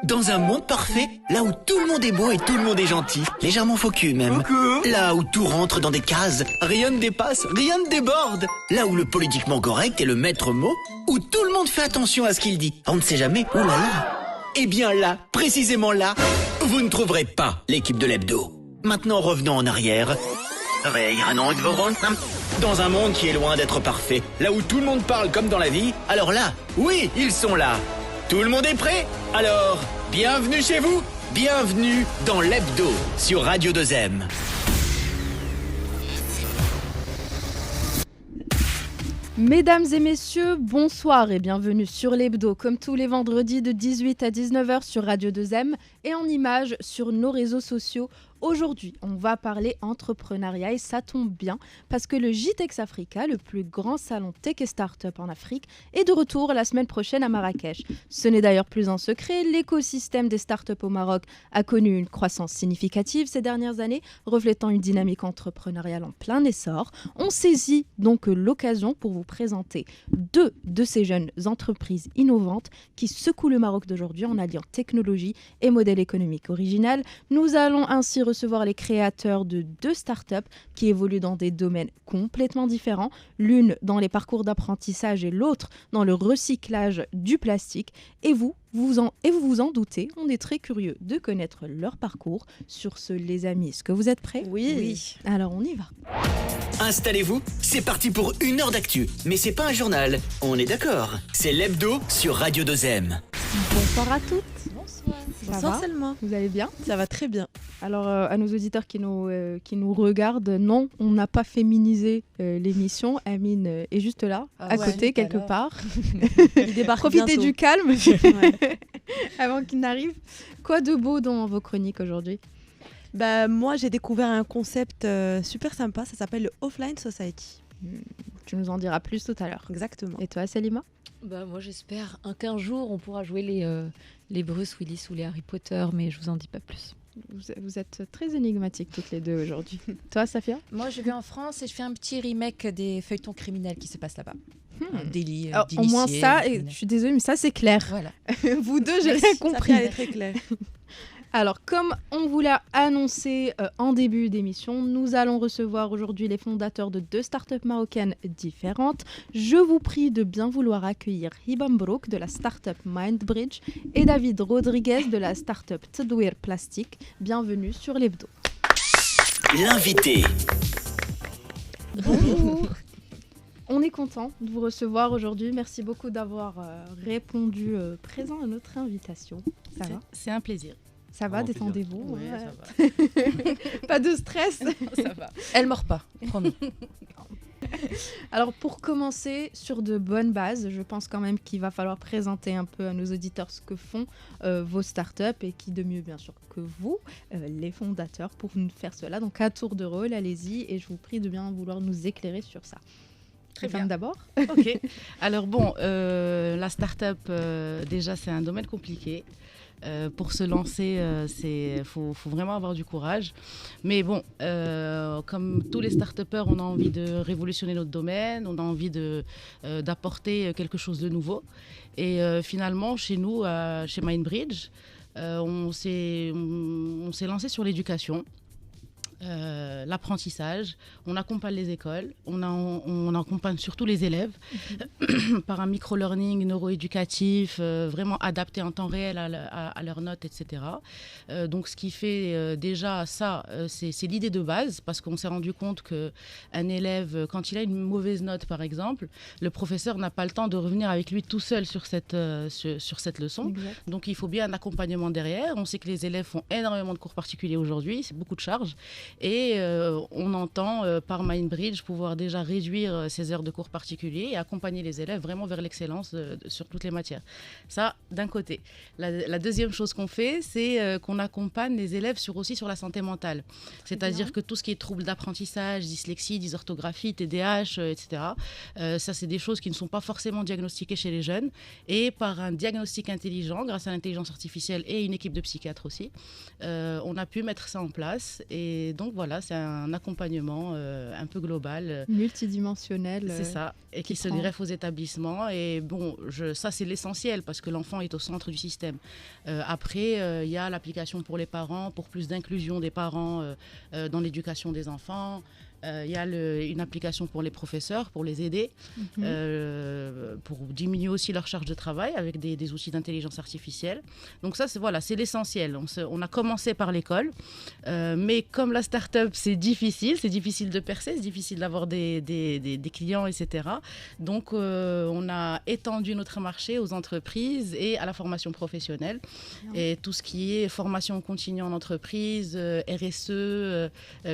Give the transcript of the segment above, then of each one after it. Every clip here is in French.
Dans un monde parfait, là où tout le monde est beau et tout le monde est gentil, légèrement faux cul même. Là où tout rentre dans des cases, rien ne dépasse, rien ne déborde. Là où le politiquement correct est le maître mot, où tout le monde fait attention à ce qu'il dit. On ne sait jamais, oh là là. Eh bien là, précisément là, vous ne trouverez pas l'équipe de l'hebdo. Maintenant revenons en arrière. Dans un monde qui est loin d'être parfait, là où tout le monde parle comme dans la vie, alors là, oui, ils sont là. Tout le monde est prêt? Alors, bienvenue chez vous, bienvenue dans l'hebdo sur Radio 2M. Mesdames et messieurs, bonsoir et bienvenue sur l'hebdo, comme tous les vendredis de 18 à 19h sur Radio 2M et en images sur nos réseaux sociaux. Aujourd'hui, on va parler entrepreneuriat et ça tombe bien parce que le GITEX Africa, le plus grand salon tech et start-up en Afrique, est de retour la semaine prochaine à Marrakech. Ce n'est d'ailleurs plus un secret, l'écosystème des start-up au Maroc a connu une croissance significative ces dernières années, reflétant une dynamique entrepreneuriale en plein essor. On saisit donc l'occasion pour vous présenter deux de ces jeunes entreprises innovantes qui secouent le Maroc d'aujourd'hui en alliant technologie et modèle économique original. Nous allons ainsi recevoir les créateurs de deux startups qui évoluent dans des domaines complètement différents, l'une dans les parcours d'apprentissage et l'autre dans le recyclage du plastique. Et vous vous en doutez, on est très curieux de connaître leur parcours. Sur ce, les amis, est-ce que vous êtes prêts ? Oui. Alors on y va. Installez-vous, c'est parti pour 1 heure d'actu. Mais c'est pas un journal, on est d'accord. C'est l'hebdo sur Radio 2M. Bonsoir à toutes. Bonsoir. Ça Bonsoir va Selma. Vous allez bien ? Ça va très bien. Alors, à nos auditeurs qui nous regardent, non, on n'a pas féminisé l'émission. Amine est juste là, à côté, quelque part. Il débarque Profitez bientôt. du calme Ouais. avant qu'il n'arrive. Quoi de beau dans vos chroniques aujourd'hui ? Moi, j'ai découvert un concept super sympa. Ça s'appelle le Offline Society. Tu nous en diras plus tout à l'heure. Exactement. Et toi, Salima ? Moi j'espère qu'un jour on pourra jouer les Bruce Willis ou les Harry Potter, mais je vous en dis pas plus. Vous êtes très énigmatiques toutes les deux aujourd'hui. Toi, Safia ? Moi, je vais en France et je fais un petit remake des feuilletons criminels qui se passent là-bas. Un délit Alors, au d'initié. moins ça, et je suis désolée, mais ça c'est clair. Voilà. Vous deux, j'ai Merci, rien compris. Ça est très clair. Alors, comme on vous l'a annoncé en début d'émission, nous allons recevoir aujourd'hui les fondateurs de deux startups marocaines différentes. Je vous prie de bien vouloir accueillir Hibam Brouk de la startup Mindbridge et David Rodriguez de la startup Tadwir Plastic. Bienvenue sur l'hebdo. L'invité. Bonjour. On est content de vous recevoir aujourd'hui. Merci beaucoup d'avoir répondu présent à notre invitation. Ça va ? C'est un plaisir. Ça va, détendez-vous. Oui, Ouais. ça va. Pas de stress. Ça va. Elle mord pas, promis. Alors pour commencer sur de bonnes bases, je pense quand même qu'il va falloir présenter un peu à nos auditeurs ce que font vos startups et qui de mieux bien sûr que vous, les fondateurs, pour nous faire cela. Donc à tour de rôle, allez-y et je vous prie de bien vouloir nous éclairer sur ça. Très Femme bien. d'abord. Ok. Alors la start-up, déjà, c'est un domaine compliqué. Pour se lancer, faut vraiment avoir du courage. Mais bon, comme tous les start-upers, on a envie de révolutionner notre domaine, on a envie d'apporter quelque chose de nouveau. Et finalement, chez nous, chez Mindbridge, on s'est lancé sur l'éducation. L'apprentissage, on accompagne les écoles, on accompagne surtout les élèves par un micro-learning neuroéducatif vraiment adapté en temps réel à leurs notes, etc. Donc ce qui fait déjà ça, c'est l'idée de base, parce qu'on s'est rendu compte qu'un élève, quand il a une mauvaise note par exemple, le professeur n'a pas le temps de revenir avec lui tout seul sur cette leçon. Exact. Donc il faut bien un accompagnement derrière. On sait que les élèves font énormément de cours particuliers aujourd'hui, c'est beaucoup de charges. Et on entend par Mindbridge pouvoir déjà réduire ces heures de cours particuliers et accompagner les élèves vraiment vers l'excellence sur toutes les matières. Ça, d'un côté. La deuxième chose qu'on fait, c'est qu'on accompagne les élèves aussi sur la santé mentale. C'est-à-dire que tout ce qui est troubles d'apprentissage, dyslexie, dysorthographie, TDAH, etc., ça, c'est des choses qui ne sont pas forcément diagnostiquées chez les jeunes. Et par un diagnostic intelligent, grâce à l'intelligence artificielle et une équipe de psychiatres aussi, on a pu mettre ça en place. Et donc voilà, c'est un accompagnement un peu global. Multidimensionnel. C'est ça, et qui se prend. greffe aux établissements. Et bon, ça c'est l'essentiel parce que l'enfant est au centre du système. Après, il y a l'application pour les parents, pour plus d'inclusion des parents dans l'éducation des enfants. Il y a une application pour les professeurs, pour les aider, pour diminuer aussi leur charge de travail avec des outils d'intelligence artificielle. Donc ça, c'est l'essentiel. On a commencé par l'école, mais comme la start-up, c'est difficile de percer, c'est difficile d'avoir des clients, etc. Donc on a étendu notre marché aux entreprises et à la formation professionnelle. Et tout ce qui est formation continue en entreprise, RSE,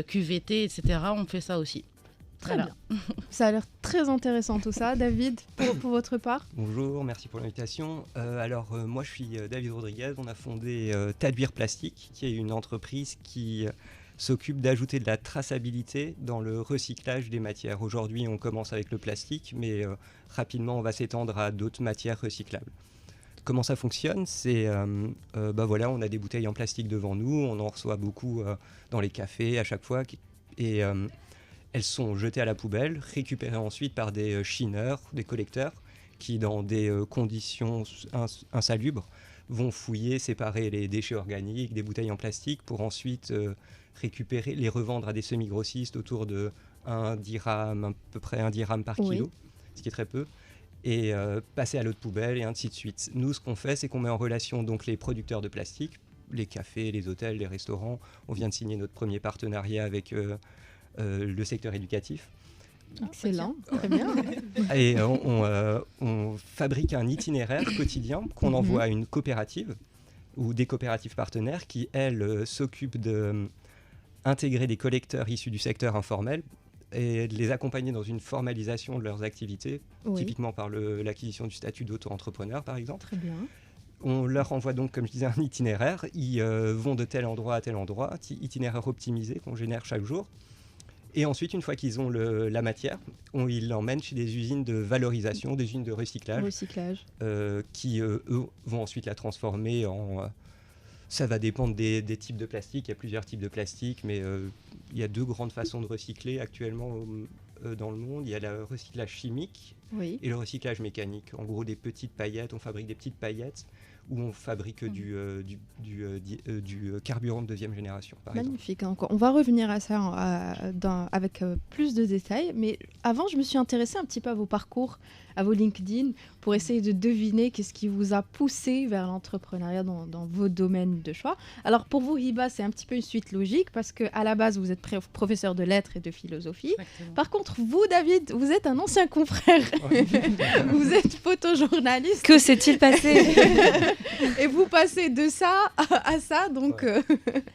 QVT, etc., on fait ça aussi. Très bien. Ça a l'air très intéressant tout ça. David, pour votre part? Bonjour, merci pour l'invitation. Moi je suis David Rodriguez, on a fondé Tadbir Plastique, qui est une entreprise qui s'occupe d'ajouter de la traçabilité dans le recyclage des matières. Aujourd'hui on commence avec le plastique, mais rapidement on va s'étendre à d'autres matières recyclables. Comment ça fonctionne? C'est, on a des bouteilles en plastique devant nous, on en reçoit beaucoup dans les cafés à chaque fois, et elles sont jetées à la poubelle, récupérées ensuite par des chineurs, des collecteurs, qui dans des conditions insalubres vont fouiller, séparer les déchets organiques, des bouteilles en plastique, pour ensuite récupérer, les revendre à des semi-grossistes autour de 1 dirham, à peu près 1 dirham par kilo, ce qui est très peu, et passer à l'autre poubelle, et ainsi de suite. Nous, ce qu'on fait, c'est qu'on met en relation donc les producteurs de plastique, les cafés, les hôtels, les restaurants. On vient de signer notre premier partenariat avec le secteur éducatif. Excellent, très bien. Et on fabrique un itinéraire quotidien qu'on envoie à une coopérative ou des coopératives partenaires qui, elles, s'occupent d'intégrer des collecteurs issus du secteur informel et de les accompagner dans une formalisation de leurs activités, typiquement par l'acquisition du statut d'auto-entrepreneur, par exemple. Très bien. On leur envoie donc, comme je disais, un itinéraire. Ils vont de tel endroit à tel endroit, itinéraire optimisé qu'on génère chaque jour. Et ensuite, une fois qu'ils ont la matière, ils l'emmènent chez des usines de valorisation, des usines de recyclage, qui, eux, vont ensuite la transformer en... ça va dépendre des types de plastique. Il y a plusieurs types de plastique, mais il y a 2 grandes façons de recycler actuellement dans le monde. Il y a le recyclage chimique et le recyclage mécanique. En gros, des petites paillettes, on fabrique des petites paillettes où on fabrique du carburant de 2e génération, par Magnifique. On va revenir à ça avec plus de détails. Mais avant, je me suis intéressée un petit peu à vos parcours, à vos LinkedIn, pour essayer de deviner qu'est-ce qui vous a poussé vers l'entrepreneuriat dans vos domaines de choix. Alors, pour vous, Hiba, c'est un petit peu une suite logique parce qu'à la base, vous êtes professeur de lettres et de philosophie. Exactement. Par contre, vous, David, vous êtes un ancien confrère. Vous êtes photojournaliste. Que s'est-il passé? Et vous passez de ça à ça, donc...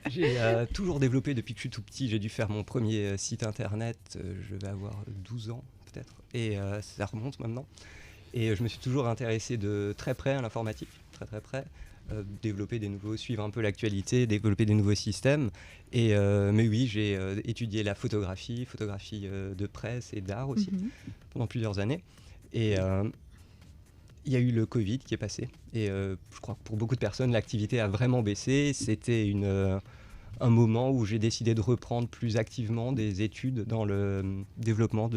J'ai toujours développé depuis que je suis tout petit. J'ai dû faire mon premier site internet, je vais avoir 12 ans peut-être, et ça remonte maintenant. Et je me suis toujours intéressé de très près à l'informatique, très près, suivre un peu l'actualité, développer des nouveaux systèmes. Mais oui, j'ai étudié la photographie de presse et d'art aussi, pendant plusieurs années. Et il y a eu le Covid qui est passé. Et je crois que pour beaucoup de personnes, l'activité a vraiment baissé. C'était un moment où j'ai décidé de reprendre plus activement des études dans le développement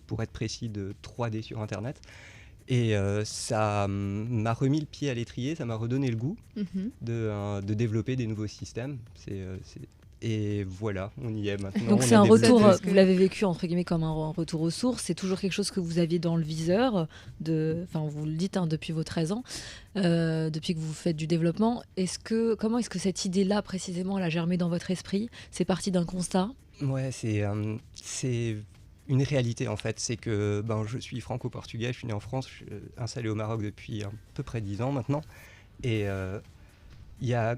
pour être précis, de 3D sur Internet. Et ça m'a remis le pied à l'étrier, ça m'a redonné le goût de développer des nouveaux systèmes. Et voilà, on y est maintenant. Donc c'est un retour, vous l'avez vécu entre guillemets comme un retour aux sources, c'est toujours quelque chose que vous aviez dans le viseur, vous le dites depuis vos 13 ans, depuis que vous faites du développement. Comment est-ce que cette idée-là précisément elle a germé dans votre esprit? C'est parti d'un constat? Ouais, c'est une réalité en fait. C'est que je suis franco-portugais, je suis né en France, je suis installé au Maroc depuis à peu près 10 ans maintenant. Et il y a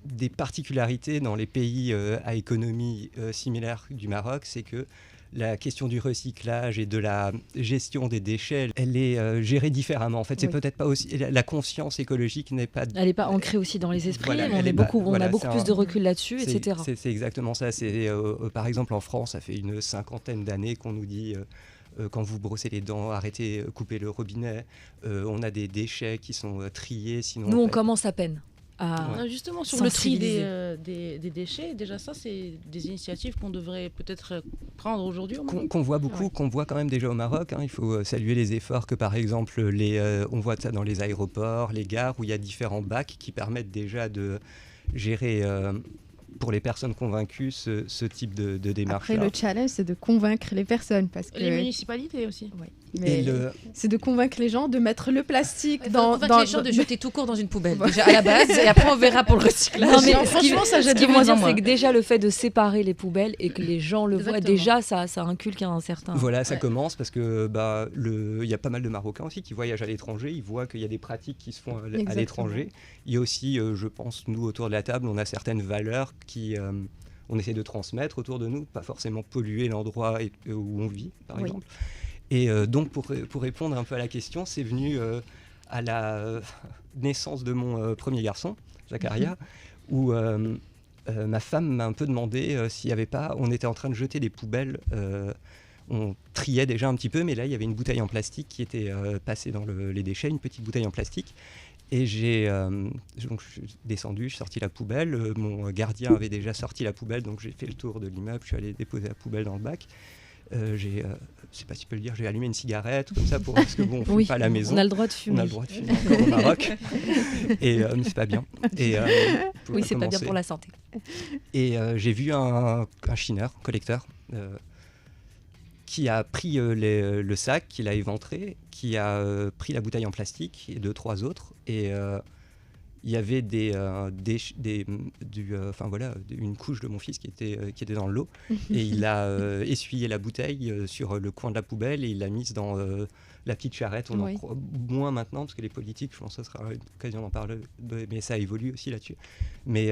des particularités dans les pays à économie similaire du Maroc, c'est que la question du recyclage et de la gestion des déchets, elle est gérée différemment. En fait, c'est peut-être pas aussi... La conscience écologique n'est pas... Elle n'est pas ancrée aussi dans les esprits, voilà, on a beaucoup plus de recul là-dessus, etc. C'est exactement ça. Par exemple, en France, ça fait une 50aine d'années qu'on nous dit... quand vous brossez les dents, coupez le robinet. On a des déchets qui sont triés. Sinon, Nous, on commence à peine. à... Non, justement, sur le tri sensibiliser. des déchets, déjà ça, c'est des initiatives qu'on devrait peut-être prendre aujourd'hui au Maroc. Qu'on voit beaucoup, qu'on voit quand même déjà au Maroc. Il faut saluer les efforts que, par exemple, on voit ça dans les aéroports, les gares, où il y a différents bacs qui permettent déjà de gérer, pour les personnes convaincues, ce type de démarche. Après, le challenge, c'est de convaincre les personnes. Parce que... Les municipalités aussi. Ouais. Mais c'est de convaincre les gens de mettre le plastique dans les gens de jeter tout court dans une poubelle déjà à la base et après on verra pour le recyclage. Non, mais franchement, ça ce jette qui de veut moins dire, en moins. c'est que déjà le fait de séparer les poubelles et que les gens le voient, Exactement. déjà ça inculque un certain... Voilà, ça commence parce que il y a pas mal de Marocains aussi qui voyagent à l'étranger, ils voient qu'il y a des pratiques qui se font à l'étranger. Il y a aussi, je pense, nous autour de la table, on a certaines valeurs qui on essaie de transmettre autour de nous, pas forcément polluer l'endroit où on vit, par exemple. Et donc, pour répondre un peu à la question, c'est venu à la naissance de mon premier garçon, Zakaria, où ma femme m'a un peu demandé s'il n'y avait pas... On était en train de jeter des poubelles, on triait déjà un petit peu, mais là, il y avait une bouteille en plastique qui était passée dans les déchets, une petite bouteille en plastique. Et donc je suis descendu, je suis sorti la poubelle, mon gardien avait déjà sorti la poubelle, donc j'ai fait le tour de l'immeuble, je suis allé déposer la poubelle dans le bac. Je sais pas si je peux le dire, j'ai allumé une cigarette comme ça parce que bon, on fume pas à la maison. On a le droit de fumer. On a le droit de fumer encore au Maroc. Et mais c'est pas bien. Et, oui, c'est pas bien pour la santé. Et j'ai vu un chineur, collecteur, qui a pris le sac, qui l'a éventré, qui a pris la bouteille en plastique et 2-3 autres. Et il y avait une couche de mon fils qui était dans l'eau. Et il a essuyé la bouteille sur le coin de la poubelle et il l'a mise dans la petite charrette. On en croit moins maintenant, parce que les politiques, je pense que ce sera l'occasion d'en parler, mais ça évolue aussi là-dessus. Mais...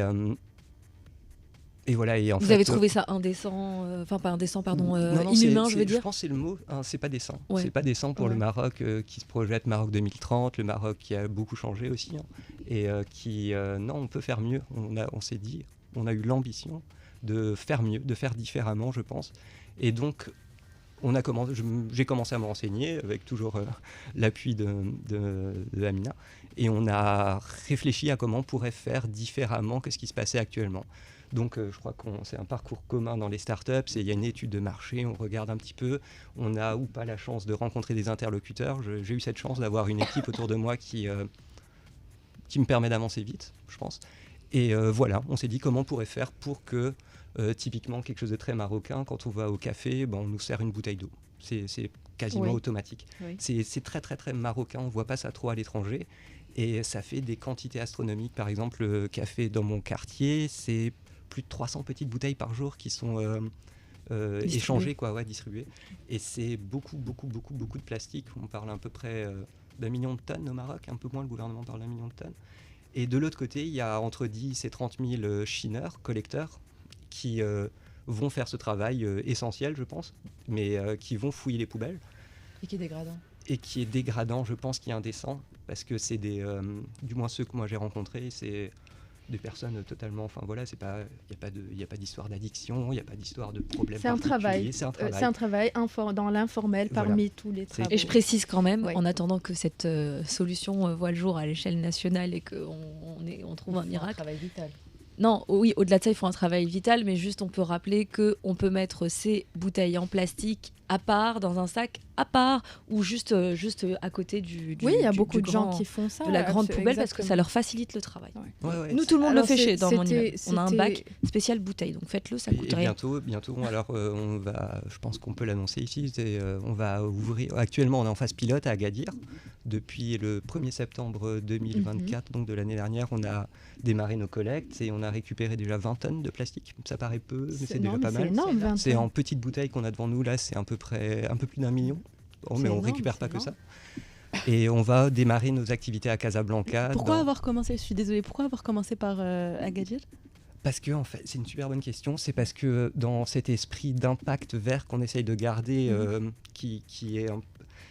et voilà, et Vous avez trouvé ça indécent, pas indécent, pardon, inhumain, je veux dire. Je pense que c'est le mot, c'est pas décent. Ouais. C'est pas décent pour le Maroc qui se projette, Maroc 2030, le Maroc qui a beaucoup changé aussi, et non, on peut faire mieux. On s'est dit, on a eu l'ambition de faire mieux, de faire différemment, je pense. Et donc, j'ai commencé à me renseigner avec toujours l'appui de Amina, et on a réfléchi à comment on pourrait faire différemment que ce qui se passait actuellement. Donc je crois que c'est un parcours commun dans les startups, il y a une étude de marché, on regarde un petit peu, on a ou pas la chance de rencontrer des interlocuteurs. J'ai eu cette chance d'avoir une équipe autour de moi qui me permet d'avancer vite, je pense. Et voilà, on s'est dit comment on pourrait faire pour que, typiquement quelque chose de très marocain, quand on va au café, on nous sert une bouteille d'eau. C'est quasiment automatique. Oui. C'est très très très marocain, on ne voit pas ça trop à l'étranger. Et ça fait des quantités astronomiques. Par exemple, le café dans mon quartier, c'est plus de 300 petites bouteilles par jour qui sont échangées, distribuées. Et c'est beaucoup de plastique. On parle à peu près d'1 million de tonnes au Maroc, un peu moins, le gouvernement parle d'1 million de tonnes. Et de l'autre côté, il y a entre 10 et 30 000 chineurs, collecteurs, qui vont faire ce travail essentiel, je pense, mais qui vont fouiller les poubelles. Et qui est dégradant. Et qui est dégradant, je pense, qui est indécent, parce que c'est du moins ceux que moi j'ai rencontrés, c'est des personnes totalement, il n'y a pas d'histoire d'addiction, il n'y a pas d'histoire de problème particulier. C'est un travail dans l'informel parmi tous les travaux. Et je précise quand même, en attendant que cette solution voit le jour à l'échelle nationale et qu'on trouve un miracle. Un travail vital. Non, oui, au-delà de ça, il faut un travail vital, mais juste on peut rappeler qu'on peut mettre ces bouteilles en plastique à part, dans un sac à part, ou juste à côté du oui, il y a beaucoup de gens qui font ça. De la grande poubelle, parce que ça leur facilite le travail. Ouais, nous, tout le monde le fait dans mon immeuble. On a un bac spécial bouteille, donc faites-le, ça coûte rien. Bientôt, alors je pense qu'on peut l'annoncer ici, on va ouvrir, actuellement on est en phase pilote à Agadir. Depuis le 1er septembre 2024, donc de l'année dernière, on a démarré nos collectes et on a récupéré déjà 20 tonnes de plastique. Ça paraît peu, mais c'est déjà pas mal. C'est en petites bouteilles qu'on a devant nous, là, c'est à peu près un peu plus d'1 million. Mais on récupère pas que ça. Et on va démarrer nos activités à Casablanca. Pourquoi avoir commencé, je suis désolée, pourquoi avoir commencé par Agadir ? Parce que, en fait, c'est une super bonne question. C'est parce que dans cet esprit d'impact vert qu'on essaye de garder, qui est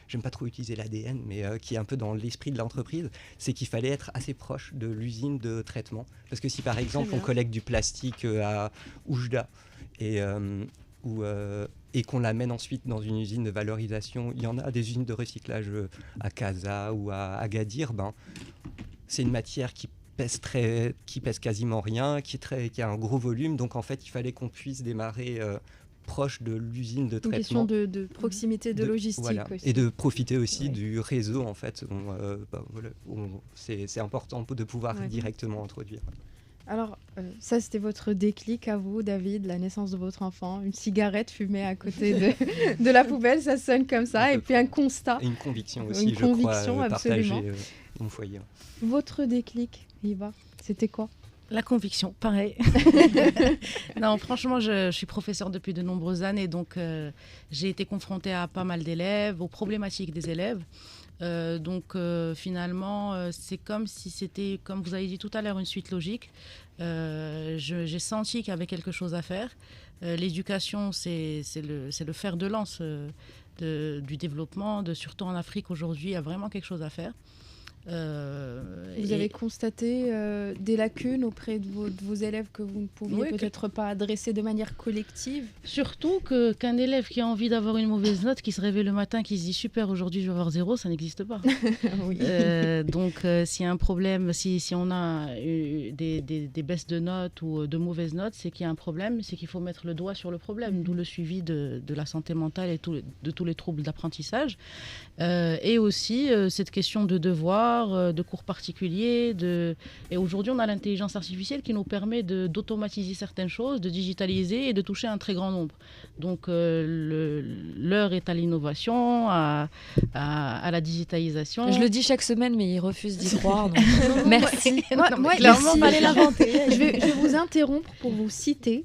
j'aime pas trop utiliser l'ADN, mais qui est un peu dans l'esprit de l'entreprise, c'est qu'il fallait être assez proche de l'usine de traitement. Parce que si par exemple on collecte du plastique à Oujda et qu'on l'amène ensuite dans une usine de valorisation, il y en a des usines de recyclage à Casa ou à Agadir, c'est une matière qui pèse quasiment rien, qui a un gros volume. Donc en fait, il fallait qu'on puisse démarrer proche de l'usine de Une traitement. question de proximité, de logistique Voilà. aussi. Et de profiter aussi Ouais. du réseau, en fait. C'est important de pouvoir Ouais. directement introduire. Alors, ça, c'était votre déclic à vous, David, la naissance de votre enfant. Une cigarette fumée à côté de la poubelle, ça sonne comme ça. Et puis un constat. Et une conviction Une aussi, conviction, je crois, partagée absolument. dans mon foyer. Votre déclic, Hiba, c'était quoi? La conviction, pareil. Non, franchement, je suis professeure depuis de nombreuses années, donc j'ai été confrontée à pas mal d'élèves, aux problématiques des élèves. Finalement, c'est comme si c'était, comme vous avez dit tout à l'heure, une suite logique. J'ai senti qu'il y avait quelque chose à faire. L'éducation, c'est le fer de lance du développement, surtout en Afrique aujourd'hui, il y a vraiment quelque chose à faire. Vous avez constaté des lacunes auprès de vos élèves que vous ne pouviez Oui, peut-être pas adresser de manière collective? Surtout qu'un élève qui a envie d'avoir une mauvaise note, qui se réveille le matin, qui se dit super, aujourd'hui je vais avoir 0, ça n'existe pas. Oui. S'il y a un problème, si on a des baisses de notes ou de mauvaises notes, c'est qu'il y a un problème, c'est qu'il faut mettre le doigt sur le problème, d'où le suivi de la santé mentale et de tous les troubles d'apprentissage. Et aussi cette question de devoir, de cours particuliers. Et aujourd'hui, on a l'intelligence artificielle qui nous permet d'automatiser certaines choses, de digitaliser et de toucher un très grand nombre. Donc l'heure est à l'innovation, à la digitalisation. Je le dis chaque semaine, mais il refuse d'y croire. Donc merci. Moi, clairement, merci. fallait l'inventer. je vais vous interrompre pour vous citer.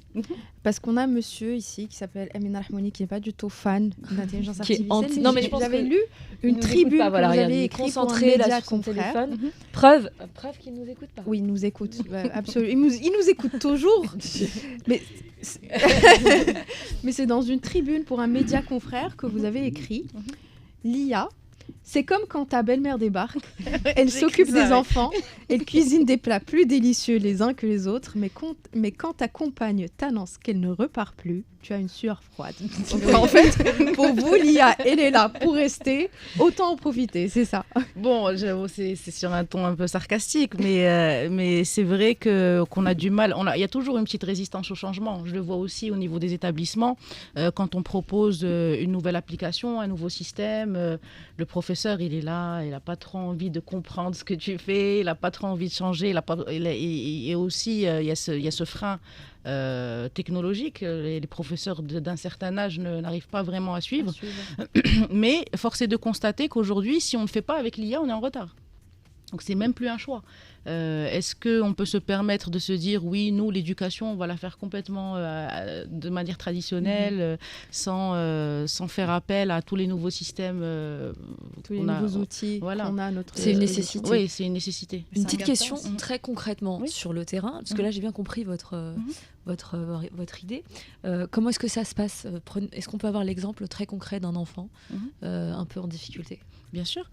Parce qu'on a un monsieur ici qui s'appelle Amin Rahmouni qui n'est pas du tout fan d'intelligence Qui est artificielle. anti- Non, mais je pense j'avais que lu une il nous tribune écoute pas, voilà, que vous regarde, il avez est écrite pour un concentré là média sur son confrère. téléphone. Preuve qu'il nous écoute pas. Oui, il nous écoute. Ouais, absolument. Il nous écoute toujours. Mais c'est dans une tribune pour un média confrère que vous avez écrit. L'IA, c'est comme quand ta belle-mère débarque. Elle s'occupe des enfants. Elle cuisine des plats plus délicieux les uns que les autres. Mais quand ta compagne t'annonce qu'elle ne repart plus, tu as une sueur froide. Donc, en fait, pour vous, l'IA, elle est là pour rester. Autant en profiter, c'est ça. Bon, j'avoue, c'est sur un ton un peu sarcastique, mais c'est vrai qu'on a du mal. Il y a toujours une petite résistance au changement. Je le vois aussi au niveau des établissements. Quand on propose une nouvelle application, un nouveau système, le professeur, il est là, il n'a pas trop envie de comprendre ce que tu fais, il n'a pas trop envie de changer. Et aussi, il y a ce frein technologique. Les professeurs d'un certain âge n'arrivent pas vraiment à suivre. Mais force est de constater qu'aujourd'hui, si on ne fait pas avec l'IA, on est en retard. Donc c'est même plus un choix. Est-ce qu'on peut se permettre de se dire oui, nous, l'éducation, on va la faire complètement de manière traditionnelle, sans faire appel à tous les nouveaux systèmes tous les nouveaux outils voilà. qu'on a à notre C'est une nécessité. Oui, c'est une nécessité. Une petite un question gap très concrètement Oui. sur le terrain, parce que là j'ai bien compris votre idée. Comment est-ce que ça se passe? Est-ce qu'on peut avoir l'exemple très concret d'un enfant un peu en difficulté? Bien sûr.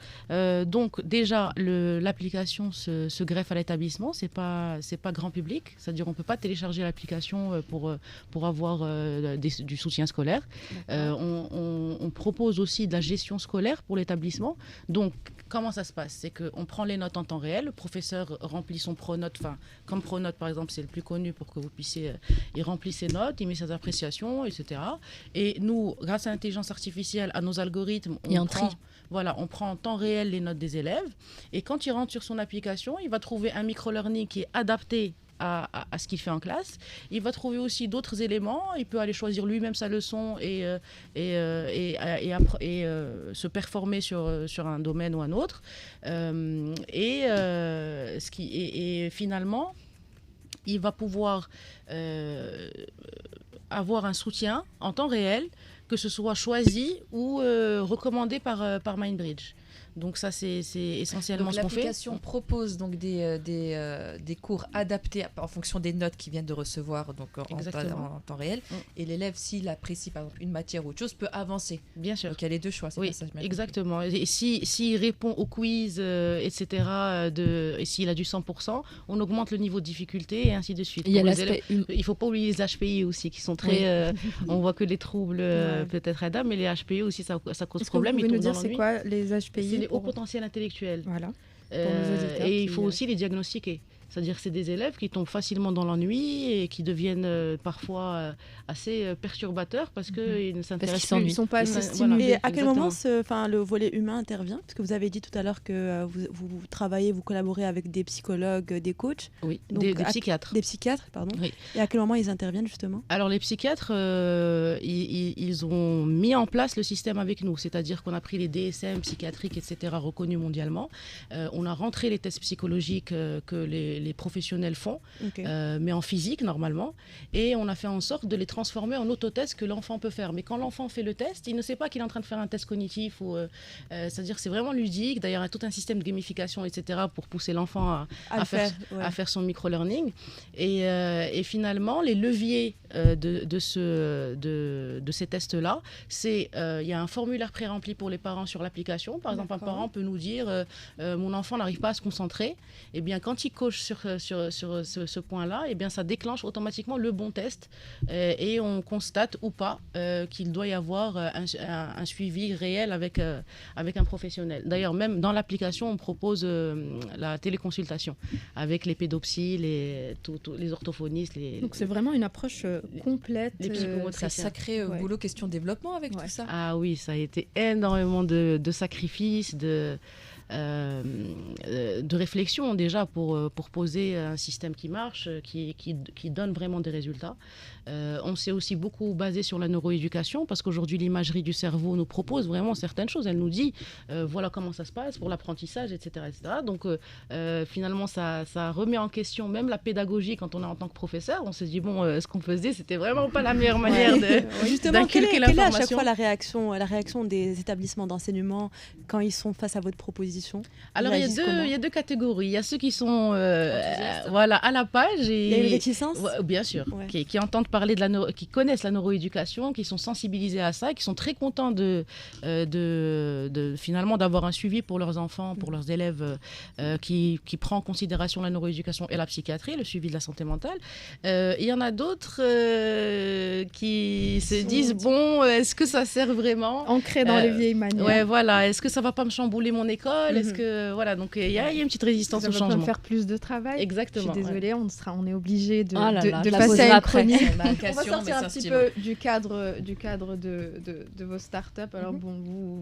Donc déjà, l'application se greffe à l'établissement. C'est pas grand public. C'est-à-dire on peut pas télécharger l'application pour avoir du soutien scolaire. On propose aussi de la gestion scolaire pour l'établissement. Donc comment ça se passe? C'est qu'on prend les notes en temps réel. Le professeur remplit son pronote. Enfin, comme pronote par exemple, c'est le plus connu pour que vous puissiez. Il remplit ses notes, il met ses appréciations, etc. Et nous, grâce à l'intelligence artificielle, à nos algorithmes, Il y a un tri. on prend en temps réel les notes des élèves et quand il rentre sur son application, il va trouver un micro-learning qui est adapté à ce qu'il fait en classe. Il va trouver aussi d'autres éléments. Il peut aller choisir lui-même sa leçon et se performer sur un domaine ou un autre. Finalement, il va pouvoir avoir un soutien en temps réel, que ce soit choisi ou recommandé par MindBridge. Donc ça, c'est essentiellement ce qu'on fait. L'application propose donc des cours adaptés en fonction des notes qu'ils viennent de recevoir donc en temps réel. Et l'élève, s'il apprécie par exemple une matière ou autre chose, peut avancer. Bien sûr. Donc il y a les deux choix. Oui, exactement. Et s'il répond au quiz, etc., et s'il a du 100%, on augmente le niveau de difficulté et ainsi de suite. Il y a l'aspect il ne faut pas oublier les HPI aussi, qui sont très... on voit que les troubles peut-être aident, mais les HPI aussi, ça cause problème. Vous pouvez nous dire c'est quoi les HPI? C'est les hauts potentiels intellectuels. Voilà. Et il faut aussi les diagnostiquer. C'est-à-dire que c'est des élèves qui tombent facilement dans l'ennui et qui deviennent parfois assez perturbateurs parce qu'ils ne s'intéressent plus. Ils ne sont pas assez Voilà. stimulés. Et à quel moment Exactement. le volet humain intervient? Parce que vous avez dit tout à l'heure que vous travaillez, vous collaborez avec des psychologues, des coachs, Oui, Donc, des psychiatres. des psychiatres, pardon. Oui. Et à quel moment ils interviennent justement? Alors les psychiatres, ils ont mis en place le système avec nous, c'est-à-dire qu'on a pris les DSM psychiatriques, etc., reconnus mondialement. On a rentré les tests psychologiques que les professionnels font, Ok. mais en physique normalement, et on a fait en sorte de les transformer en autotests que l'enfant peut faire. Mais quand l'enfant fait le test, il ne sait pas qu'il est en train de faire un test cognitif, c'est-à-dire que c'est vraiment ludique. D'ailleurs, il y a tout un système de gamification, etc., pour pousser l'enfant à faire son micro-learning. Et finalement, les leviers de ces tests-là, c'est il y a un formulaire pré-rempli pour les parents sur l'application. Par exemple, un D'accord. parent peut nous dire mon enfant n'arrive pas à se concentrer. Et bien, quand il coche sur ce point-là, et bien, ça déclenche automatiquement le bon test et on constate ou pas qu'il doit y avoir un suivi réel avec un professionnel. D'ailleurs, même dans l'application, on propose la téléconsultation avec les pédopsies, les orthophonistes. Donc c'est vraiment une approche complète. les psychomotriciens. C'est un sacré Ouais. boulot question développement avec Ouais. tout ça. Ah oui, ça a été énormément de sacrifices, de réflexion déjà pour poser un système qui marche, qui donne vraiment des résultats. On s'est aussi beaucoup basé sur la neuroéducation parce qu'aujourd'hui l'imagerie du cerveau nous propose vraiment certaines choses. Elle nous dit voilà comment ça se passe pour l'apprentissage, etc., etc. Donc finalement ça remet en question même la pédagogie quand on est en tant que professeur. On s'est dit bon, ce qu'on faisait c'était vraiment pas la meilleure manière Justement, quelle d'inculquer est à chaque l'information. fois la réaction des établissements d'enseignement quand ils sont face à votre proposition? Alors, Ils réagissent comment? il y a deux catégories. Il y a ceux qui sont Enthousiastes. voilà, à la page. Et... Il y a une réticence? Ouais, bien sûr. Ouais. Qui entendent parler qui connaissent la neuroéducation, qui sont sensibilisés à ça, qui sont très contents finalement d'avoir un suivi pour leurs enfants, pour leurs élèves, qui prend en considération la neuroéducation et la psychiatrie, le suivi de la santé mentale. Il y en a d'autres qui se disent bon, est-ce que ça sert vraiment? Ancré dans les vieilles manières. Ouais, voilà. Est-ce que ça va pas me chambouler mon école? Est-ce que voilà, donc il y a une petite résistance Ça au va pas me changement. faire plus de travail. Exactement. Je suis désolée, on est obligé de Ah là là, je la passer poserai à une après. chronique. C'est ma On va vocation, sortir mais un c'est petit stylo. peu du cadre de vos startups. Alors bon,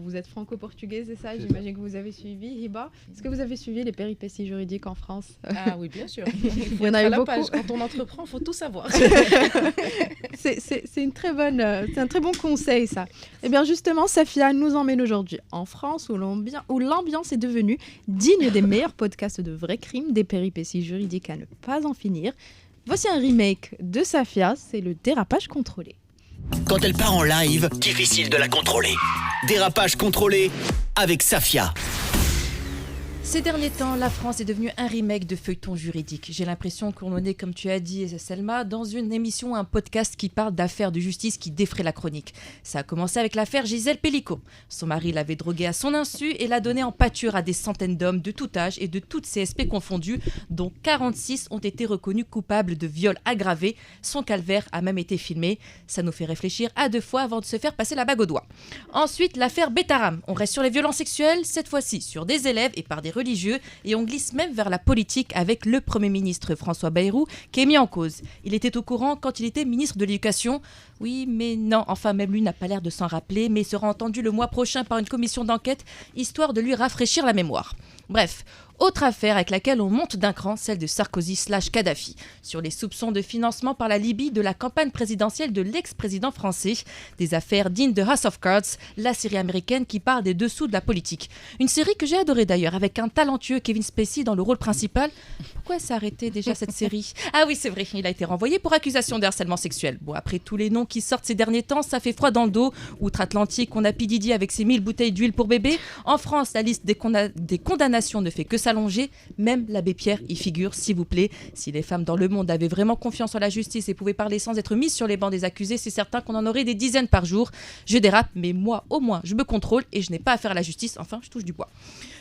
vous êtes franco-portugaise, c'est ça? J'imagine que vous avez suivi. Hiba, est-ce que vous avez suivi les péripéties juridiques en France? Ah oui, bien sûr. Il y en a eu beaucoup. Quand on entreprend, il faut tout savoir. C'est une très bonne, c'est un très bon conseil, ça. Eh bien, justement, Safia nous emmène aujourd'hui en France, où l'ambiance est devenue digne des meilleurs podcasts de vrais crimes, des péripéties juridiques à ne pas en finir. Voici un remake de Safia, c'est le dérapage contrôlé. Quand elle part en live, difficile de la contrôler. Dérapage contrôlé avec Safia. Ces derniers temps, la France est devenue un remake de feuilleton juridique. J'ai l'impression qu'on en est, comme tu as dit, Selma, dans une émission, un podcast qui parle d'affaires de justice qui défraient la chronique. Ça a commencé avec l'affaire Gisèle Pellico. Son mari l'avait droguée à son insu et l'a donnée en pâture à des centaines d'hommes de tout âge et de toutes CSP confondues, dont 46 ont été reconnus coupables de viol aggravé. Son calvaire a même été filmé. Ça nous fait réfléchir à deux fois avant de se faire passer la bague au doigt. Ensuite, l'affaire Betaram. On reste sur les violences sexuelles, cette fois-ci sur des élèves et par des religieux, et on glisse même vers la politique avec le Premier ministre François Bayrou qui est mis en cause. Il était au courant quand il était ministre de l'Éducation. Oui, mais non, enfin même lui n'a pas l'air de s'en rappeler, mais il sera entendu le mois prochain par une commission d'enquête, histoire de lui rafraîchir la mémoire. Bref, autre affaire avec laquelle on monte d'un cran, celle de Sarkozy/Kadhafi, sur les soupçons de financement par la Libye de la campagne présidentielle de l'ex-président français. Des affaires dignes de House of Cards, la série américaine qui parle des dessous de la politique. Une série que j'ai adorée d'ailleurs, avec un talentueux Kevin Spacey dans le rôle principal. Pourquoi s'est arrêté déjà cette série? Ah oui, c'est vrai, il a été renvoyé pour accusation de harcèlement sexuel. Bon, après tous les noms qui sortent ces derniers temps, ça fait froid dans le dos. Outre-Atlantique, on a P. Diddy avec ses 1000 bouteilles d'huile pour bébé. En France, la liste des condamnations ne fait que s'allonger. Même l'abbé Pierre y figure, s'il vous plaît. Si les femmes dans le monde avaient vraiment confiance en la justice et pouvaient parler sans être mises sur les bancs des accusés, c'est certain qu'on en aurait des dizaines par jour. Je dérape, mais moi, au moins, je me contrôle et je n'ai pas affaire à la justice. Enfin, je touche du bois.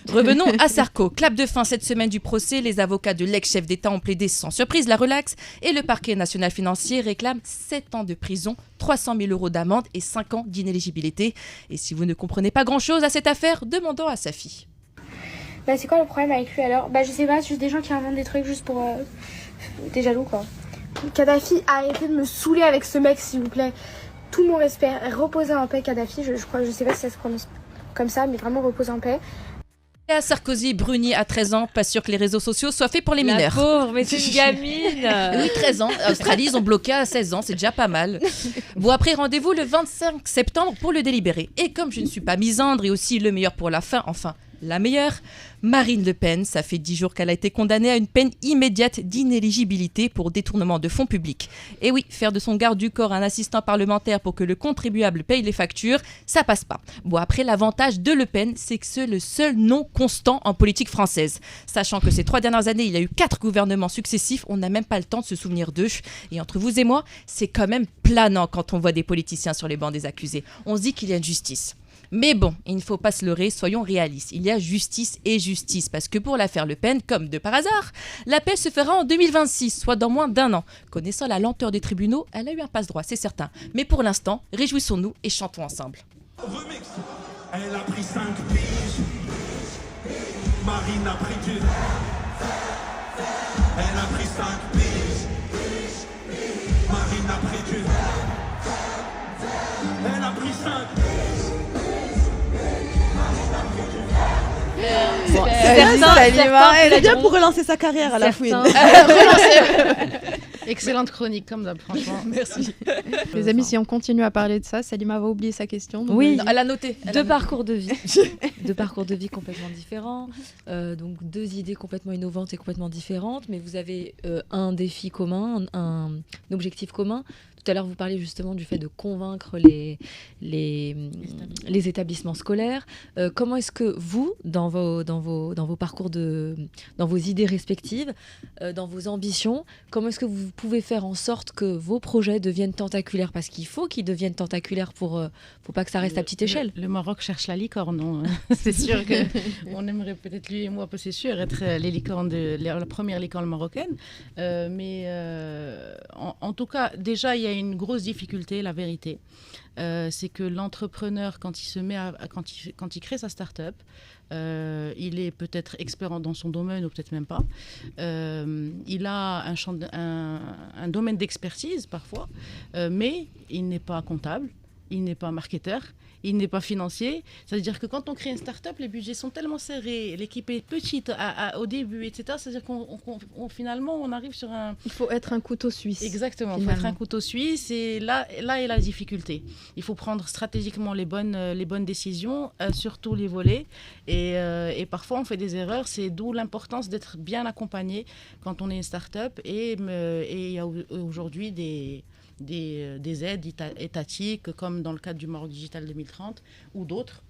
Revenons à Sarko. Clap de fin cette semaine du procès. Les avocats de l'ex-chef d'État ont plaidé sans surprise la relaxe et le parquet national financier réclame 7 ans de prison, 300 000 € d'amende et 5 ans d'inéligibilité. Et si vous ne comprenez pas grand-chose à cette affaire, demandons à sa fille. Bah c'est quoi le problème avec lui alors? Bah je sais pas, c'est juste des gens qui inventent des trucs juste pour... T'es jaloux quoi. Kadhafi, arrêtez de me saouler avec ce mec s'il vous plaît. Tout mon respect, reposez en paix Kadhafi, je sais pas si ça se prononce comme ça, mais vraiment reposez en paix. Léa Sarkozy brunie à 13 ans, pas sûr que les réseaux sociaux soient faits pour les mineurs. La pauvre, mais c'est une gamine. Oui, 13 ans. Australie, ils ont bloqué à 16 ans, c'est déjà pas mal. Bon, après, rendez-vous le 25 septembre pour le délibéré. Et comme je ne suis pas misandre et aussi le meilleur pour la fin, enfin, la meilleure, Marine Le Pen, ça fait 10 jours qu'elle a été condamnée à une peine immédiate d'inéligibilité pour détournement de fonds publics. Et oui, faire de son garde du corps un assistant parlementaire pour que le contribuable paye les factures, ça passe pas. Bon, après, l'avantage de Le Pen, c'est que c'est le seul nom constant en politique française. Sachant que ces 3 dernières années, il y a eu 4 gouvernements successifs, on n'a même pas le temps de se souvenir d'eux. Et entre vous et moi, c'est quand même planant quand on voit des politiciens sur les bancs des accusés. On se dit qu'il y a une justice. Mais bon, il ne faut pas se leurrer, soyons réalistes. Il y a justice et justice, parce que pour l'affaire Le Pen, comme de par hasard, l'appel se fera en 2026, soit dans moins d'1 an. Connaissant la lenteur des tribunaux, elle a eu un passe-droit, c'est certain. Mais pour l'instant, réjouissons-nous et chantons ensemble. Remix. Elle a pris 5 piges. Marine a pris 2. Elle a pris 5 piges. Marine a pris 2. Elle a pris 5. Bon, elle est bien pour relancer sa carrière à la fouine. Excellente chronique, comme d'hab, franchement. Merci. Les amis, si on continue à parler de ça, Salima va oublier sa question. Donc Oui, Non, elle a noté. Deux parcours de vie. Deux parcours de vie complètement différents. Donc 2 idées complètement innovantes et complètement différentes. Mais vous avez un défi commun, un objectif commun. Tout à l'heure, vous parliez justement du fait de convaincre les établissements scolaires. Comment est-ce que vous, dans vos parcours dans vos idées respectives, dans vos ambitions, comment est-ce que vous pouvez faire en sorte que vos projets deviennent tentaculaires? Parce qu'il faut qu'ils deviennent tentaculaires faut pas que ça reste à petite échelle. Le Maroc cherche la licorne, non? C'est sûr qu'on aimerait peut-être, lui et moi, c'est sûr, être les licornes la première licorne marocaine. En tout cas, déjà, il y a une grosse difficulté, la vérité. C'est que l'entrepreneur, quand il crée sa start-up, il est peut-être expert dans son domaine ou peut-être même pas. Il a un domaine d'expertise parfois, mais il n'est pas comptable, il n'est pas marketeur, il n'est pas financier. C'est-à-dire que quand on crée une start-up, les budgets sont tellement serrés, l'équipe est petite au début, etc. C'est-à-dire qu'on finalement, on arrive sur un... Il faut être un couteau suisse. Exactement, il faut être un couteau suisse. Et là est la difficulté. Il faut prendre stratégiquement les bonnes décisions sur tous les volets. Et parfois, on fait des erreurs. C'est d'où l'importance d'être bien accompagné quand on est une start-up. Et il y a aujourd'hui des aides étatiques, comme dans le cadre du Maroc Digital 2030 ou d'autres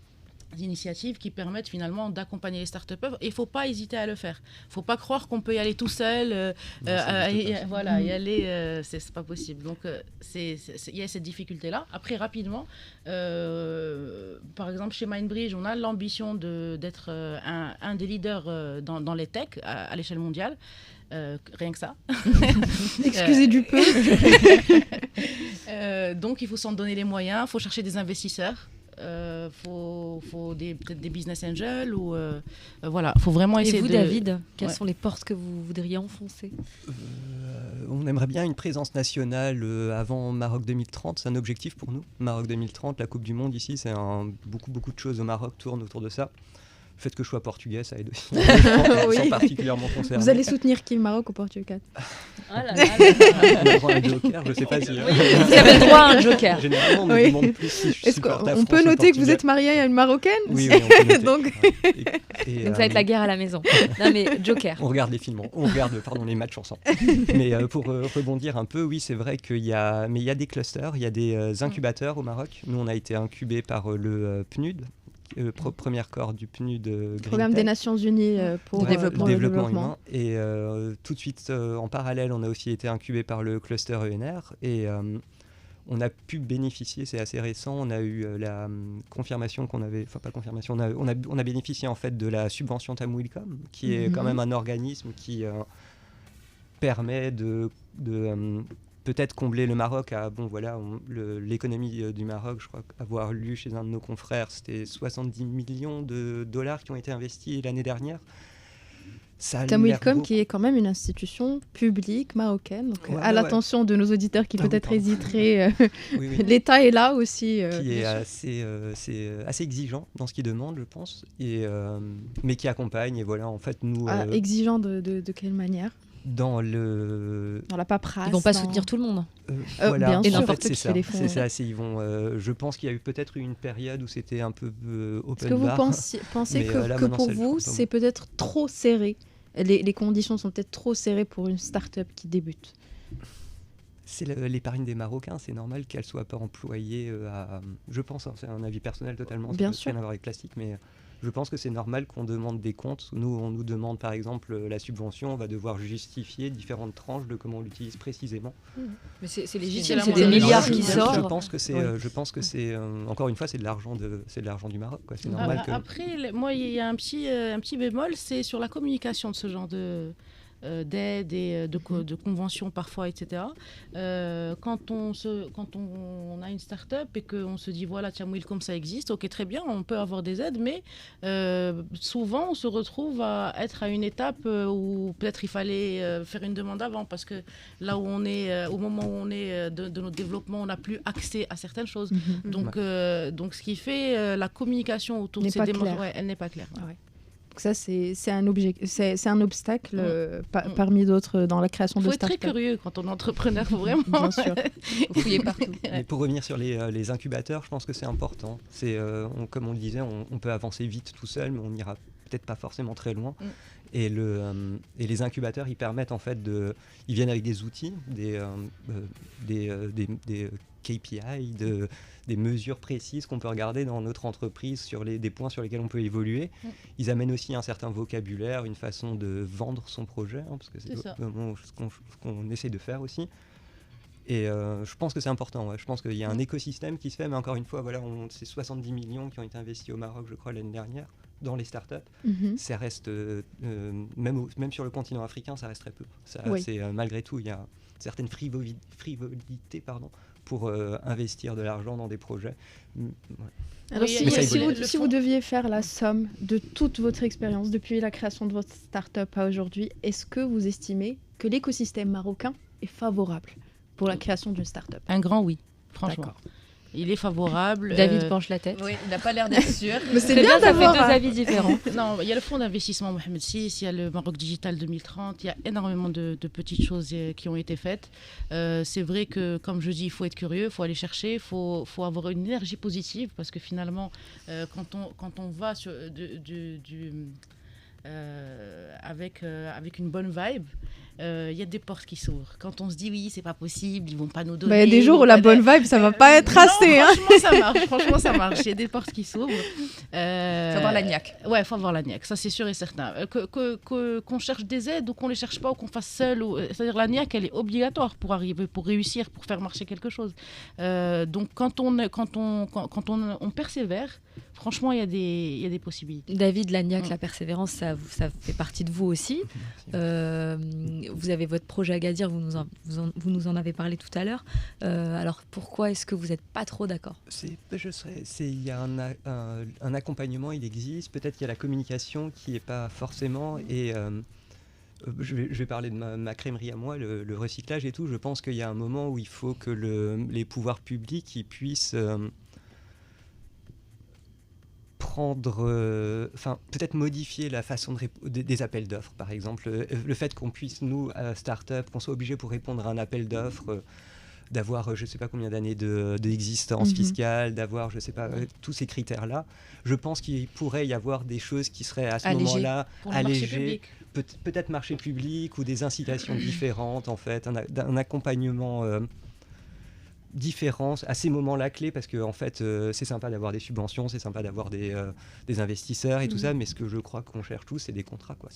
initiatives qui permettent finalement d'accompagner les start-upers. Et il ne faut pas hésiter à le faire. Il ne faut pas croire qu'on peut y aller tout seul, y aller, c'est pas possible. Donc il y a cette difficulté-là. Après, rapidement, par exemple, chez Mindbridge, on a l'ambition d'être un des leaders dans les techs à l'échelle mondiale. Rien que ça. Excusez du peu. Donc il faut s'en donner les moyens, il faut chercher des investisseurs, faut peut-être des business angels ou voilà, faut vraiment essayer. Et vous, de... David, quelles sont les portes que vous voudriez enfoncer? On aimerait bien une présence nationale avant Maroc 2030, c'est un objectif pour nous. Maroc 2030, la Coupe du Monde ici, c'est beaucoup de choses au Maroc tournent autour de ça. Le fait que je sois portugais, ça aide aussi. Oui. Sont particulièrement concernés. Vous allez soutenir qui, le Maroc ou Portugal? On a droit à un joker, je ne sais pas si... Vous avez le droit à un joker. Généralement, on me demande plus si je supporte la France. On peut noter que vous êtes marié à une Marocaine? Oui, on peut noter. Donc Donc ça va être la guerre à la maison. Non mais joker. On regarde les films, on regarde les matchs ensemble. Mais pour rebondir un peu, oui, c'est vrai qu'il y a des clusters, il y a des incubateurs au Maroc. Nous, on a été incubés par le PNUD. Premier corps du PNUD Programme des Nations Unies pour le développement humain. Et tout de suite, en parallèle, on a aussi été incubé par le cluster ENR. Et on a pu bénéficier, c'est assez récent, on a eu la confirmation qu'on avait, enfin pas confirmation, on a bénéficié en fait de la subvention Tamwilcom, qui est quand même un organisme qui permet de peut-être combler le Maroc à, l'économie du Maroc, je crois avoir lu chez un de nos confrères, c'était 70 millions de dollars qui ont été investis l'année dernière. Tamwilcom, qui est quand même une institution publique marocaine, donc à l'attention de nos auditeurs qui peut-être hésiteraient, oui. L'État est là aussi. Qui est assez exigeant dans ce qu'il demande, je pense, mais qui accompagne, et voilà, en fait, nous... exigeant de quelle manière ? Dans la paperasse. Ils vont pas soutenir tout le monde. Voilà. Bien sûr, en fait, c'est ça. C'est ça. Ils vont. Je pense qu'il y a eu peut-être une période où c'était un peu open Est-ce que bar. Vous pensez que pour vous, c'est peut-être trop serré ? Les conditions sont peut-être trop serrées pour une start-up qui débute. C'est l'épargne des Marocains, c'est normal qu'elle soit pas employée je pense, c'est un avis personnel totalement, bien sûr. Ça n'a rien à voir avec plastique, mais je pense que c'est normal qu'on demande des comptes. Nous, on nous demande par exemple la subvention, on va devoir justifier différentes tranches de comment on l'utilise précisément. Mais c'est légitime, c'est des milliards qui sortent. Je pense que c'est encore une fois, c'est de l'argent du Maroc, quoi. C'est normal que... Après, moi, il y a un petit bémol, c'est sur la communication de ce genre d'aide et de conventions parfois, etc. Quand on a une start-up et qu'on se dit voilà, Tamwilcom, ça existe, ok, très bien, on peut avoir des aides, mais souvent on se retrouve à être à une étape où peut-être il fallait faire une demande avant, parce que là où on est, au moment où on est de notre développement, on n'a plus accès à certaines choses. Donc ce qui fait la communication autour de ces démarches, elle n'est pas claire. Ouais. Ça, c'est un obstacle parmi d'autres dans la création de start-up. Il faut être très curieux quand on est entrepreneur, faut vraiment. Bien sûr. Faut fouiller partout. Mais pour revenir sur les incubateurs, je pense que c'est important. Comme on le disait, on peut avancer vite tout seul, mais on n'ira peut-être pas forcément très loin. Et les incubateurs, ils permettent en fait ils viennent avec des outils, des KPI, des mesures précises qu'on peut regarder dans notre entreprise sur des points sur lesquels on peut évoluer. Ils amènent aussi un certain vocabulaire, une façon de vendre son projet, parce que c'est ce qu'on essaie de faire aussi. Et je pense que c'est important. Ouais. Je pense qu'il y a un écosystème qui se fait, mais encore une fois, voilà, c'est 70 millions qui ont été investis au Maroc, je crois, l'année dernière, dans les startups. Ça reste, même sur le continent africain, ça reste très peu. C'est, malgré tout, il y a certaines frivolités, pour investir de l'argent dans des projets. Alors, si vous deviez faire la somme de toute votre expérience depuis la création de votre start-up à aujourd'hui, est-ce que vous estimez que l'écosystème marocain est favorable pour la création d'une start-up ? Un grand oui, franchement. D'accord. Il est favorable. David penche la tête. Oui, il n'a pas l'air d'être sûr. Mais c'est bien d'avoir deux avis différents. Non, il y a le fonds d'investissement Mohamed VI, il y a le Maroc Digital 2030, il y a énormément de petites choses qui ont été faites. C'est vrai que, comme je dis, il faut être curieux, il faut aller chercher, il faut avoir une énergie positive, parce que finalement, quand on va avec une bonne vibe, y a des portes qui s'ouvrent. Quand on se dit oui, c'est pas possible, ils vont pas nous donner. Il y a des jours où la bonne vibe, ça va pas être assez. Franchement, ça marche. Il y a des portes qui s'ouvrent. Faut avoir la niaque. Ouais, faut avoir la niaque. Ça, c'est sûr et certain. Qu'on cherche des aides ou qu'on les cherche pas ou qu'on fasse seul. C'est-à-dire, la niaque, elle est obligatoire pour arriver, pour réussir, pour faire marcher quelque chose. Donc, quand on persévère, franchement, il y a des possibilités. David, la niaque, la persévérance, ça fait partie de vous aussi. Vous avez votre projet Agadir, vous nous en avez parlé tout à l'heure. Alors pourquoi est-ce que vous n'êtes pas trop d'accord ? Il y a un accompagnement, il existe. Peut-être qu'il y a la communication qui n'est pas forcément. Et je vais parler de ma crèmerie à moi, le recyclage et tout. Je pense qu'il y a un moment où il faut que les pouvoirs publics ils puissent peut-être modifier la façon des appels d'offres, par exemple. Le fait qu'on puisse, nous, start-up, qu'on soit obligé pour répondre à un appel d'offres, d'avoir je ne sais pas combien d'années d'existence fiscale, d'avoir je ne sais pas tous ces critères-là. Je pense qu'il pourrait y avoir des choses qui seraient à ce moment-là allégées. Peut-être marché public ou des incitations différentes, en fait, un accompagnement différence à ces moments-là clés, parce que en fait c'est sympa d'avoir des subventions, c'est sympa d'avoir des investisseurs et tout ça, mais ce que je crois qu'on cherche tous, c'est des contrats, quoi.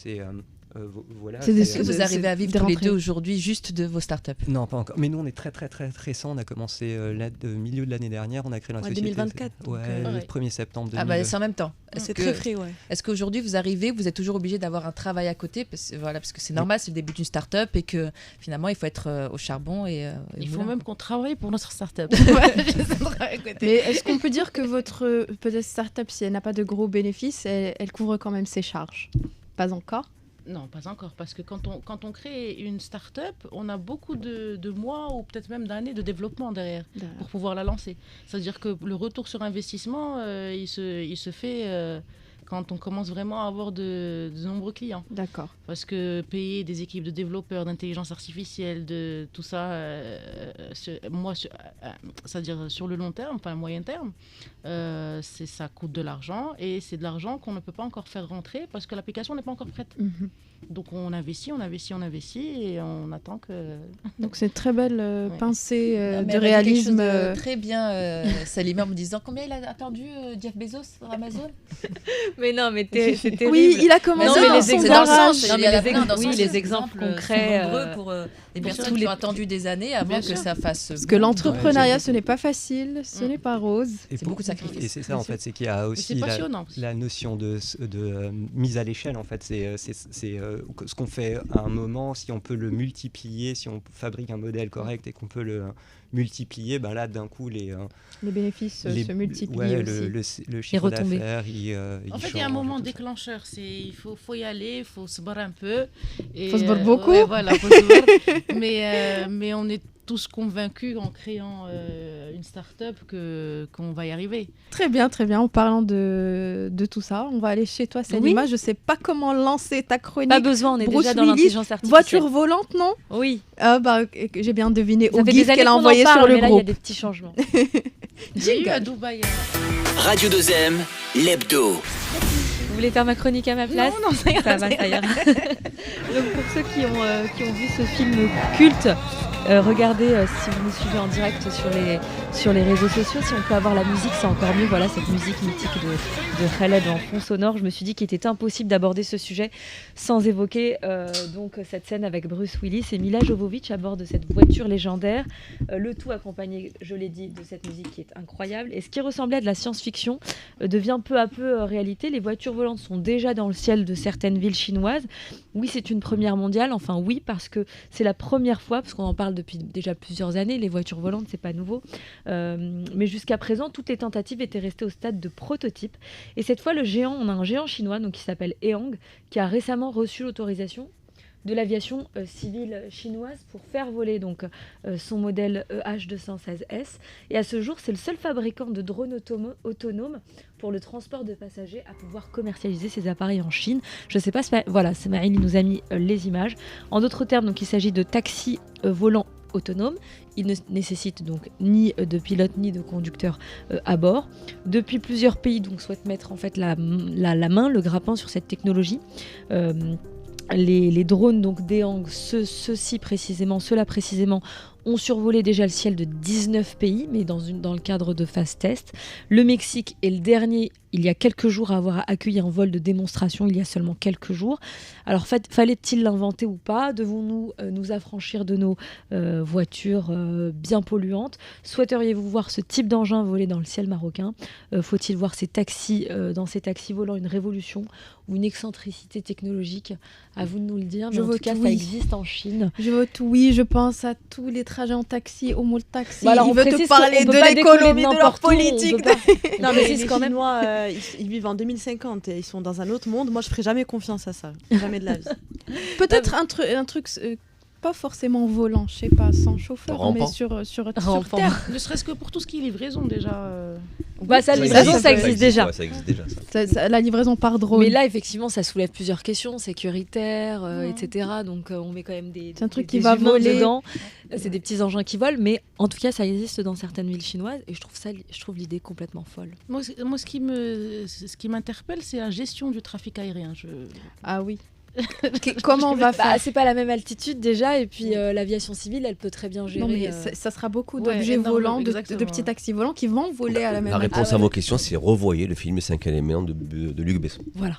Voilà. Est-ce que vous arrivez à vivre tous les deux aujourd'hui juste de vos startups? Non, pas encore. Mais nous, on est très récent. On a commencé milieu de l'année dernière. On a créé la société. 2024. Le 1er septembre 2024. Ah bah c'est en même temps. C'est très frais, ouais. Est-ce qu'aujourd'hui vous êtes toujours obligé d'avoir un travail à côté parce que c'est normal, c'est le début d'une start-up et que finalement il faut être au charbon il faut même qu'on travaille pour notre start-up. Mais est-ce qu'on peut dire que votre peut-être start-up, si elle n'a pas de gros bénéfices, elle couvre quand même ses charges? Pas encore. Non, pas encore, parce que quand on crée une start-up, on a beaucoup de mois ou peut-être même d'années de développement derrière pour pouvoir la lancer. C'est-à-dire que le retour sur investissement, il se fait quand on commence vraiment à avoir de nombreux clients. D'accord. Parce que payer des équipes de développeurs, d'intelligence artificielle, de tout ça, c'est-à-dire sur le long terme, enfin moyen terme, ça coûte de l'argent et c'est de l'argent qu'on ne peut pas encore faire rentrer parce que l'application n'est pas encore prête. Mm-hmm. Donc on investit et on attend que... Donc c'est une très belle pincée mais de réalisme. Très bien, Salimé, en me disant combien il a attendu Jeff Bezos sur Amazon. Mais non, mais c'est terrible. Oui, il a commencé dans son le garage. sens, les exemples concrets pour des personnes qui ont attendu des années avant que ça fasse. Parce que l'entrepreneuriat, ce n'est pas facile, ce n'est pas rose. C'est beaucoup de sacrifices. Et c'est ça, en fait, c'est qu'il y a aussi la notion de mise à l'échelle. En fait, c'est ce qu'on fait à un moment, si on peut le multiplier, si on fabrique un modèle correct et qu'on peut le multiplier, ben là, d'un coup, les bénéfices se multiplient aussi. Le chiffre d'affaires, en fait, il y a un moment déclencheur. Il faut y aller, il faut se barrer un peu. Il faut se barrer beaucoup. Voilà, faut se barrer. Mais on est tous convaincus en créant une start-up qu'on va y arriver. Très bien. En parlant de tout ça, on va aller chez toi, Salima. Je ne sais pas comment lancer ta chronique. Pas besoin, on est Bruce déjà dans Willis, l'intelligence artificielle. Voiture volante, non? Oui. J'ai bien deviné au gif qu'elle a envoyé sur le groupe. Il y a des petits changements. J'ai eu à Dubaï. Radio 2M, l'hebdo. Vous voulez faire ma chronique à ma place? Non, ça ira. Donc pour ceux qui ont vu ce film culte, regardez si vous nous suivez en direct sur les réseaux sociaux, si on peut avoir la musique, c'est encore mieux. Voilà, cette musique mythique de Khaled en fond sonore. Je me suis dit qu'il était impossible d'aborder ce sujet sans évoquer donc cette scène avec Bruce Willis et Mila Jovovich à bord de cette voiture légendaire. Le tout accompagné, je l'ai dit, de cette musique qui est incroyable. Et ce qui ressemblait à de la science-fiction devient peu à peu réalité. Les voitures volantes sont déjà dans le ciel de certaines villes chinoises. Oui, c'est une première mondiale. Enfin oui, parce que c'est la première fois, parce qu'on en parle depuis déjà plusieurs années, les voitures volantes, c'est pas nouveau. Mais jusqu'à présent, toutes les tentatives étaient restées au stade de prototype. Et cette fois, on a un géant chinois donc, qui s'appelle Ehang, qui a récemment reçu l'autorisation de l'aviation civile chinoise pour faire voler donc, son modèle EH216S. Et à ce jour, c'est le seul fabricant de drones autonomes pour le transport de passagers à pouvoir commercialiser ses appareils en Chine. Je ne sais pas, voilà, Smaïl nous a mis les images. En d'autres termes, donc, il s'agit de taxis volants autonomes. Il ne nécessite donc ni de pilote ni de conducteur à bord. Depuis plusieurs pays donc, souhaitent mettre en fait la main, le grappin sur cette technologie. Les drones donc d'Ehang, ceux-là précisément, ont survolé déjà le ciel de 19 pays, mais dans le cadre de phase test. Le Mexique est le dernier, il y a quelques jours, à avoir accueilli un vol de démonstration, il y a seulement quelques jours. Alors, fallait-il l'inventer ou pas? Devons-nous nous affranchir de nos voitures bien polluantes? Souhaiteriez-vous voir ce type d'engin voler dans le ciel marocain? Faut-il voir dans ces taxis volants une révolution ou une excentricité technologique? À vous de nous le dire, mais en tout cas, ça existe en Chine. Je vote oui, je pense à tous les trajets en taxi, au mot taxi. Bah alors, il veut te parler de l'économie, de leur politique. Non, mais les Chinois, ils vivent en 2050 et ils sont dans un autre monde. Moi, je ferai jamais confiance à ça. Jamais de la vie. Peut-être un truc pas forcément volant, je sais pas, sans chauffeur, mais sur terre. Ne serait-ce que pour tout ce qui est livraison déjà. La livraison, ça existe déjà. Ouais, ça existe déjà. La livraison par drone. Mais là, effectivement, ça soulève plusieurs questions sécuritaires, etc. Donc, on met quand même des truc qui va voler dedans. C'est des petits engins qui volent, mais en tout cas, ça existe dans certaines villes chinoises. Et je trouve l'idée complètement folle. Moi, ce qui m'interpelle, c'est la gestion du trafic aérien. Ah oui. Comment on va faire? C'est pas la même altitude déjà, et puis l'aviation civile, elle peut très bien gérer. Non, mais ça sera beaucoup Ouais, d'objets énorme, volants, de exactement. petits taxis volants qui vont voler à la même La réponse altitude. à vos questions, c'est revoyer le film 5 éléments de Luc Besson. Voilà.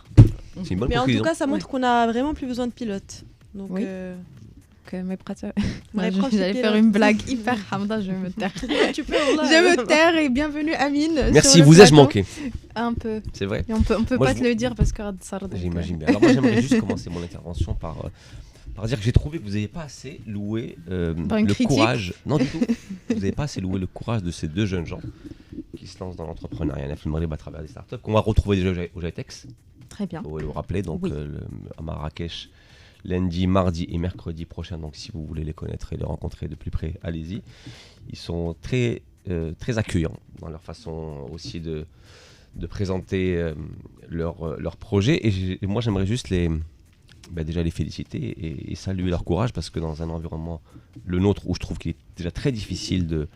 C'est une bonne Mais en conclusion. tout cas, ça montre qu'on a vraiment plus besoin de pilotes. Donc, Oui. Que mes pratiques. Ouais, profitez, J'allais faire là. une blague hyper hamda, je vais me taire. tu peux, là. Je me taire et bienvenue Amine. Merci, sur le vous ai-je plateau. manqué. Un peu. C'est vrai. Et on peut Moi, pas je te le dire parce que J'imagine bien. Alors moi j'aimerais juste commencer mon intervention par dire que j'ai trouvé que vous n'avez pas assez loué Par une le critique courage. Non du tout. Vous n'avez pas assez loué le courage de ces deux jeunes gens qui se lancent dans l'entrepreneuriat en Afrique Maghreb à travers des startups qu'on va retrouver déjà au GITEX. Très bien. Il faut le rappeler donc Oui. à Marrakech lundi, mardi et mercredi prochain. Donc si vous voulez les connaître et les rencontrer de plus près, allez-y. Ils sont très accueillants dans leur façon aussi de présenter leur projet. Et moi, j'aimerais juste déjà les féliciter et saluer leur courage, parce que dans un environnement, le nôtre, où je trouve qu'il est déjà très difficile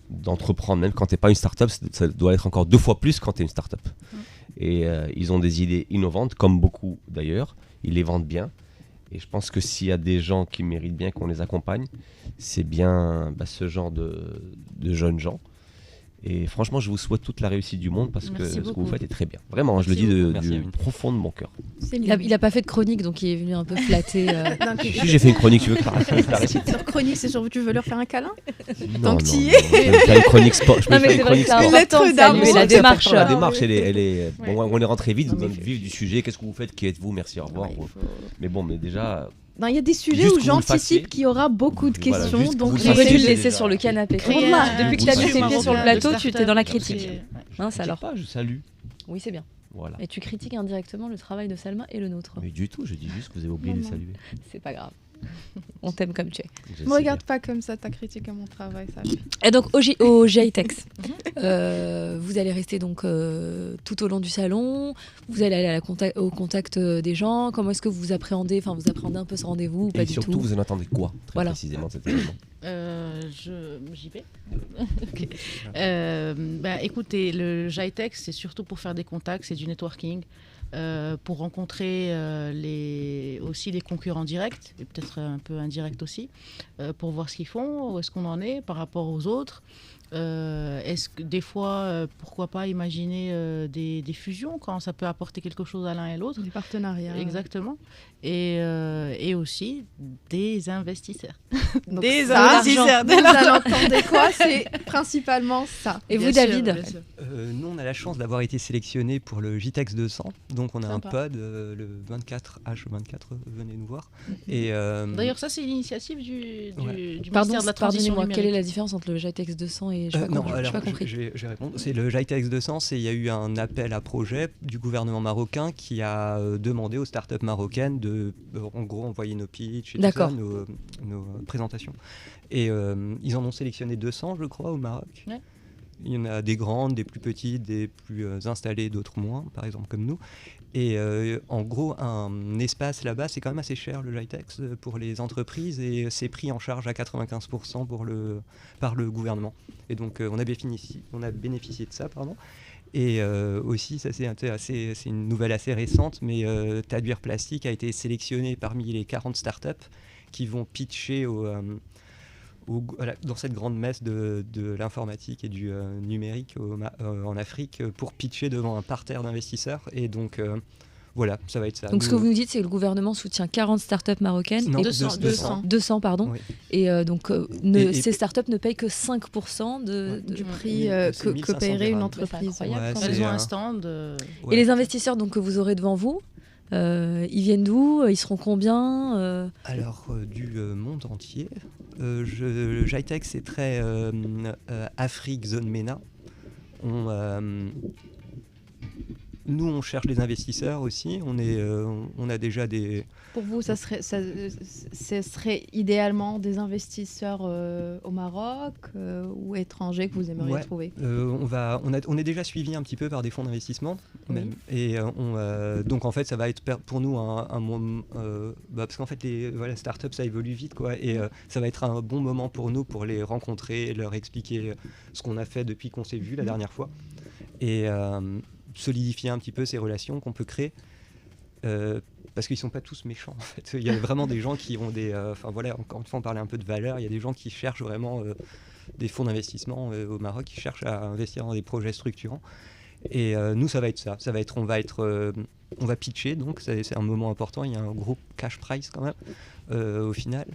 d'entreprendre, même quand tu n'es pas une start-up, ça doit être encore 2 fois plus quand tu es une start-up. Et ils ont des idées innovantes, comme beaucoup d'ailleurs. Ils les vendent bien. Et je pense que s'il y a des gens qui méritent bien qu'on les accompagne, c'est bien ce genre de jeunes gens. Et franchement, je vous souhaite toute la réussite du monde, parce que Merci ce que vous beaucoup. faites est très bien. Vraiment, je le dis du profond de mon cœur. Il a pas fait de chronique, donc il est venu un peu flatter. Si j'ai fait une chronique, tu veux que je la récite? Sur chronique, c'est sur tu veux leur faire un câlin? Non, Tant que t'y non, es. non, je vais faire une chronique sport. Je peux Non, mais faire c'est une vrai que chronique c'est sport. important de Lettre d'amour. saluer la C'est important, démarche. la démarche, elle est. Ouais. Bon, on est rentré vite Non, dans mais le vif du sujet. Qu'est-ce que vous faites? Qui êtes-vous? Merci, au revoir. Ouais, il faut- Mais bon, mais déjà. Non, il y a des sujets Juste où que vous le fassiez. j'anticipe qu'il y aura beaucoup de Voilà, questions. juste que Donc vous le J'aurais fassiez. dû le C'est laisser déjà- sur le canapé. Créer Depuis que tu as mis tes pieds sur le plateau, tu étais dans la start-up, critique. c'est- Mince alors. Pas, je salue. Oui, c'est bien. Voilà. Et tu critiques indirectement le travail de Salma et le nôtre. Mais du tout, je dis juste que vous avez oublié de Non, non. saluer. C'est pas grave. On t'aime comme tu es. Je Me sais regarde pas comme ça, t'as critiqué mon travail, ça. Et donc au GITEX, vous allez rester donc tout au long du salon. Vous allez aller au contact des gens. Comment est-ce que vous appréhendez un peu ce rendez-vous ou pas Et du surtout, tout? vous en attendez quoi, très Voilà. précisément, de cet événement? J'y vais. Ok. Écoutez, le GITEX, c'est surtout pour faire des contacts, c'est du networking, pour rencontrer aussi les concurrents directs, et peut-être un peu indirects aussi, pour voir ce qu'ils font, où est-ce qu'on en est par rapport aux autres. Est-ce que des fois, pourquoi pas imaginer des fusions quand ça peut apporter quelque chose à l'un et l'autre? Des partenariats. Exactement. Et aussi des investisseurs. Donc Des ça, investisseurs, vous en entendez quoi? C'est principalement ça. Et vous, Bien sûr, David? bien sûr. Nous, on a la chance d'avoir été sélectionnés pour le JTEX 200. Donc, on a Sympa. un pod, le 24H24, venez nous voir. Et, D'ailleurs, ça, c'est l'initiative du Pardon, ministère de la Transition pardonnez-moi, numérique. quelle est la différence entre le GITEX 200 et je n'ai non, pas alors, compris. je vais répondre. C'est le JTEX 200, il y a eu un appel à projet du gouvernement marocain qui a demandé aux startups marocaines de, en gros, envoyer nos pitchs et tout D'accord. ça, nos présentations. Et ils en ont sélectionné 200, je crois, au Maroc. Ouais. Il y en a des grandes, des plus petites, des plus installées, d'autres moins, par exemple comme nous. Et en gros, un espace là-bas, c'est quand même assez cher, le JITEX, pour les entreprises, et c'est pris en charge à 95% par le gouvernement. Et donc, on a bénéficié de ça, pardon. Et aussi, ça c'est une nouvelle assez récente, mais Tadbir Plastic a été sélectionné parmi les 40 startups qui vont pitcher dans cette grande messe de l'informatique et du numérique en Afrique, pour pitcher devant un parterre d'investisseurs. Et donc, voilà, ça va être ça. Donc ce que vous nous dites, c'est que le gouvernement soutient 40 startups marocaines Non, et 200. 200 pardon. Oui. Et donc Et ces startups ne payent que 5% Du prix c'est que 1500 paierait une dirhams. entreprise. incroyable, Ouais, quand c'est Elles ont un- un stand. Ouais. Et les investisseurs donc que vous aurez devant vous, ils viennent d'où? Ils seront combien? Alors, du monde entier. Le JITEX, c'est très Afrique, zone MENA. Nous, on cherche des investisseurs aussi. On a déjà des... Pour vous, ça serait idéalement des investisseurs au Maroc ou étrangers que vous aimeriez Ouais. trouver? On est déjà suivi un petit peu par des fonds d'investissement. Même. Et donc, en fait, ça va être pour nous un moment... parce qu'en fait, les startups, ça évolue vite, quoi. Et ça va être un bon moment pour nous pour les rencontrer, leur expliquer ce qu'on a fait depuis qu'on s'est vu la dernière fois. Et solidifier un petit peu ces relations qu'on peut créer. parce qu'ils sont pas tous méchants en fait. Il y a vraiment des gens qui ont encore une fois on parlait un peu de valeur, il y a des gens qui cherchent vraiment des fonds d'investissement au Maroc, qui cherchent à investir dans des projets structurants. Et nous ça va être ça, on va pitcher, donc c'est un moment important, il y a un gros cash prize quand même au final.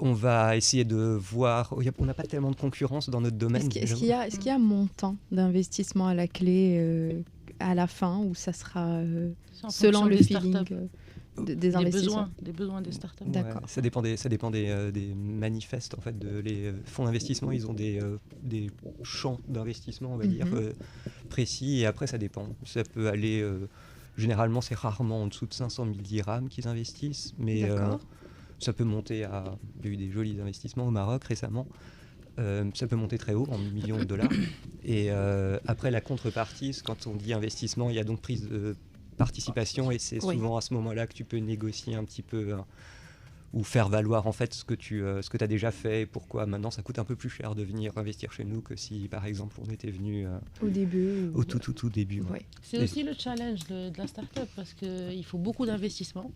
On va essayer de voir, on n'a pas tellement de concurrence dans notre domaine. Est-ce qu'il y a un montant d'investissement à la clé à la fin, ou ça sera selon le feeling des investisseurs? Des besoins des startups. D'accord. Ça dépend des manifestes en fait. Les fonds d'investissement, ils ont des champs d'investissement, on va dire, précis, et après ça dépend. Ça peut aller, généralement c'est rarement en dessous de 500 000 dirhams qu'ils investissent, mais ça peut monter à... Il y a eu des jolis investissements au Maroc récemment. Ça peut monter très haut, en millions de dollars. Et après, la contrepartie, quand on dit investissement, il y a donc prise de participation, et c'est souvent à ce moment-là que tu peux négocier un petit peu ou faire valoir en fait ce que tu as déjà fait, et pourquoi maintenant ça coûte un peu plus cher de venir investir chez nous que si par exemple on était venu au début, au tout début. Ouais. C'est aussi le challenge de la start-up, parce qu'il faut beaucoup d'investissement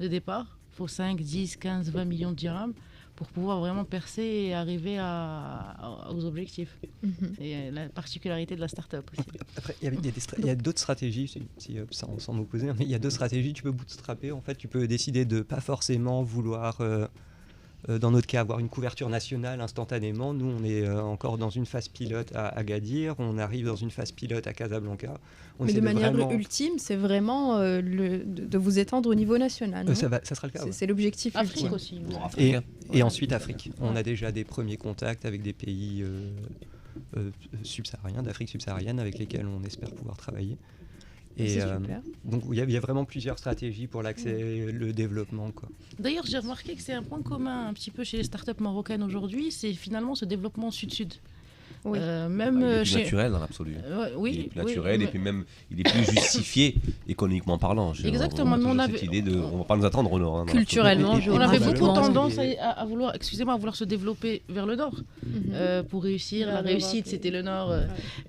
de départ. Il faut 5, 10, 15, 20 millions de dirhams pour pouvoir vraiment percer et arriver aux objectifs. C'est la particularité de la start-up aussi. Après, il y a d'autres stratégies, sans m'opposer, mais il y a d'autres stratégies. Tu peux bootstrapper, en fait, tu peux décider de pas forcément vouloir, dans notre cas, avoir une couverture nationale instantanément. Nous, on est encore dans une phase pilote à Agadir, on arrive dans une phase pilote à Casablanca. Mais de manière ultime, c'est vraiment de vous étendre au niveau national. Ça sera le cas. C'est l'objectif Afrique ultime. aussi. Et ensuite Afrique. On a déjà des premiers contacts avec des pays subsahariens, d'Afrique subsaharienne, avec lesquels on espère pouvoir travailler. Et donc il y a vraiment plusieurs stratégies pour l'accès, le développement, quoi. D'ailleurs, j'ai remarqué que c'est un point commun un petit peu chez les startups marocaines aujourd'hui, c'est finalement ce développement sud-sud. Oui. Il est plus naturel dans l'absolu. Oui, il est plus naturel, et puis même il est plus justifié économiquement parlant. Exactement. On a cette idée on va pas nous attendre au nord. Culturellement, on avait beaucoup tendance à vouloir se développer vers le nord pour réussir. La réussite, c'était le nord.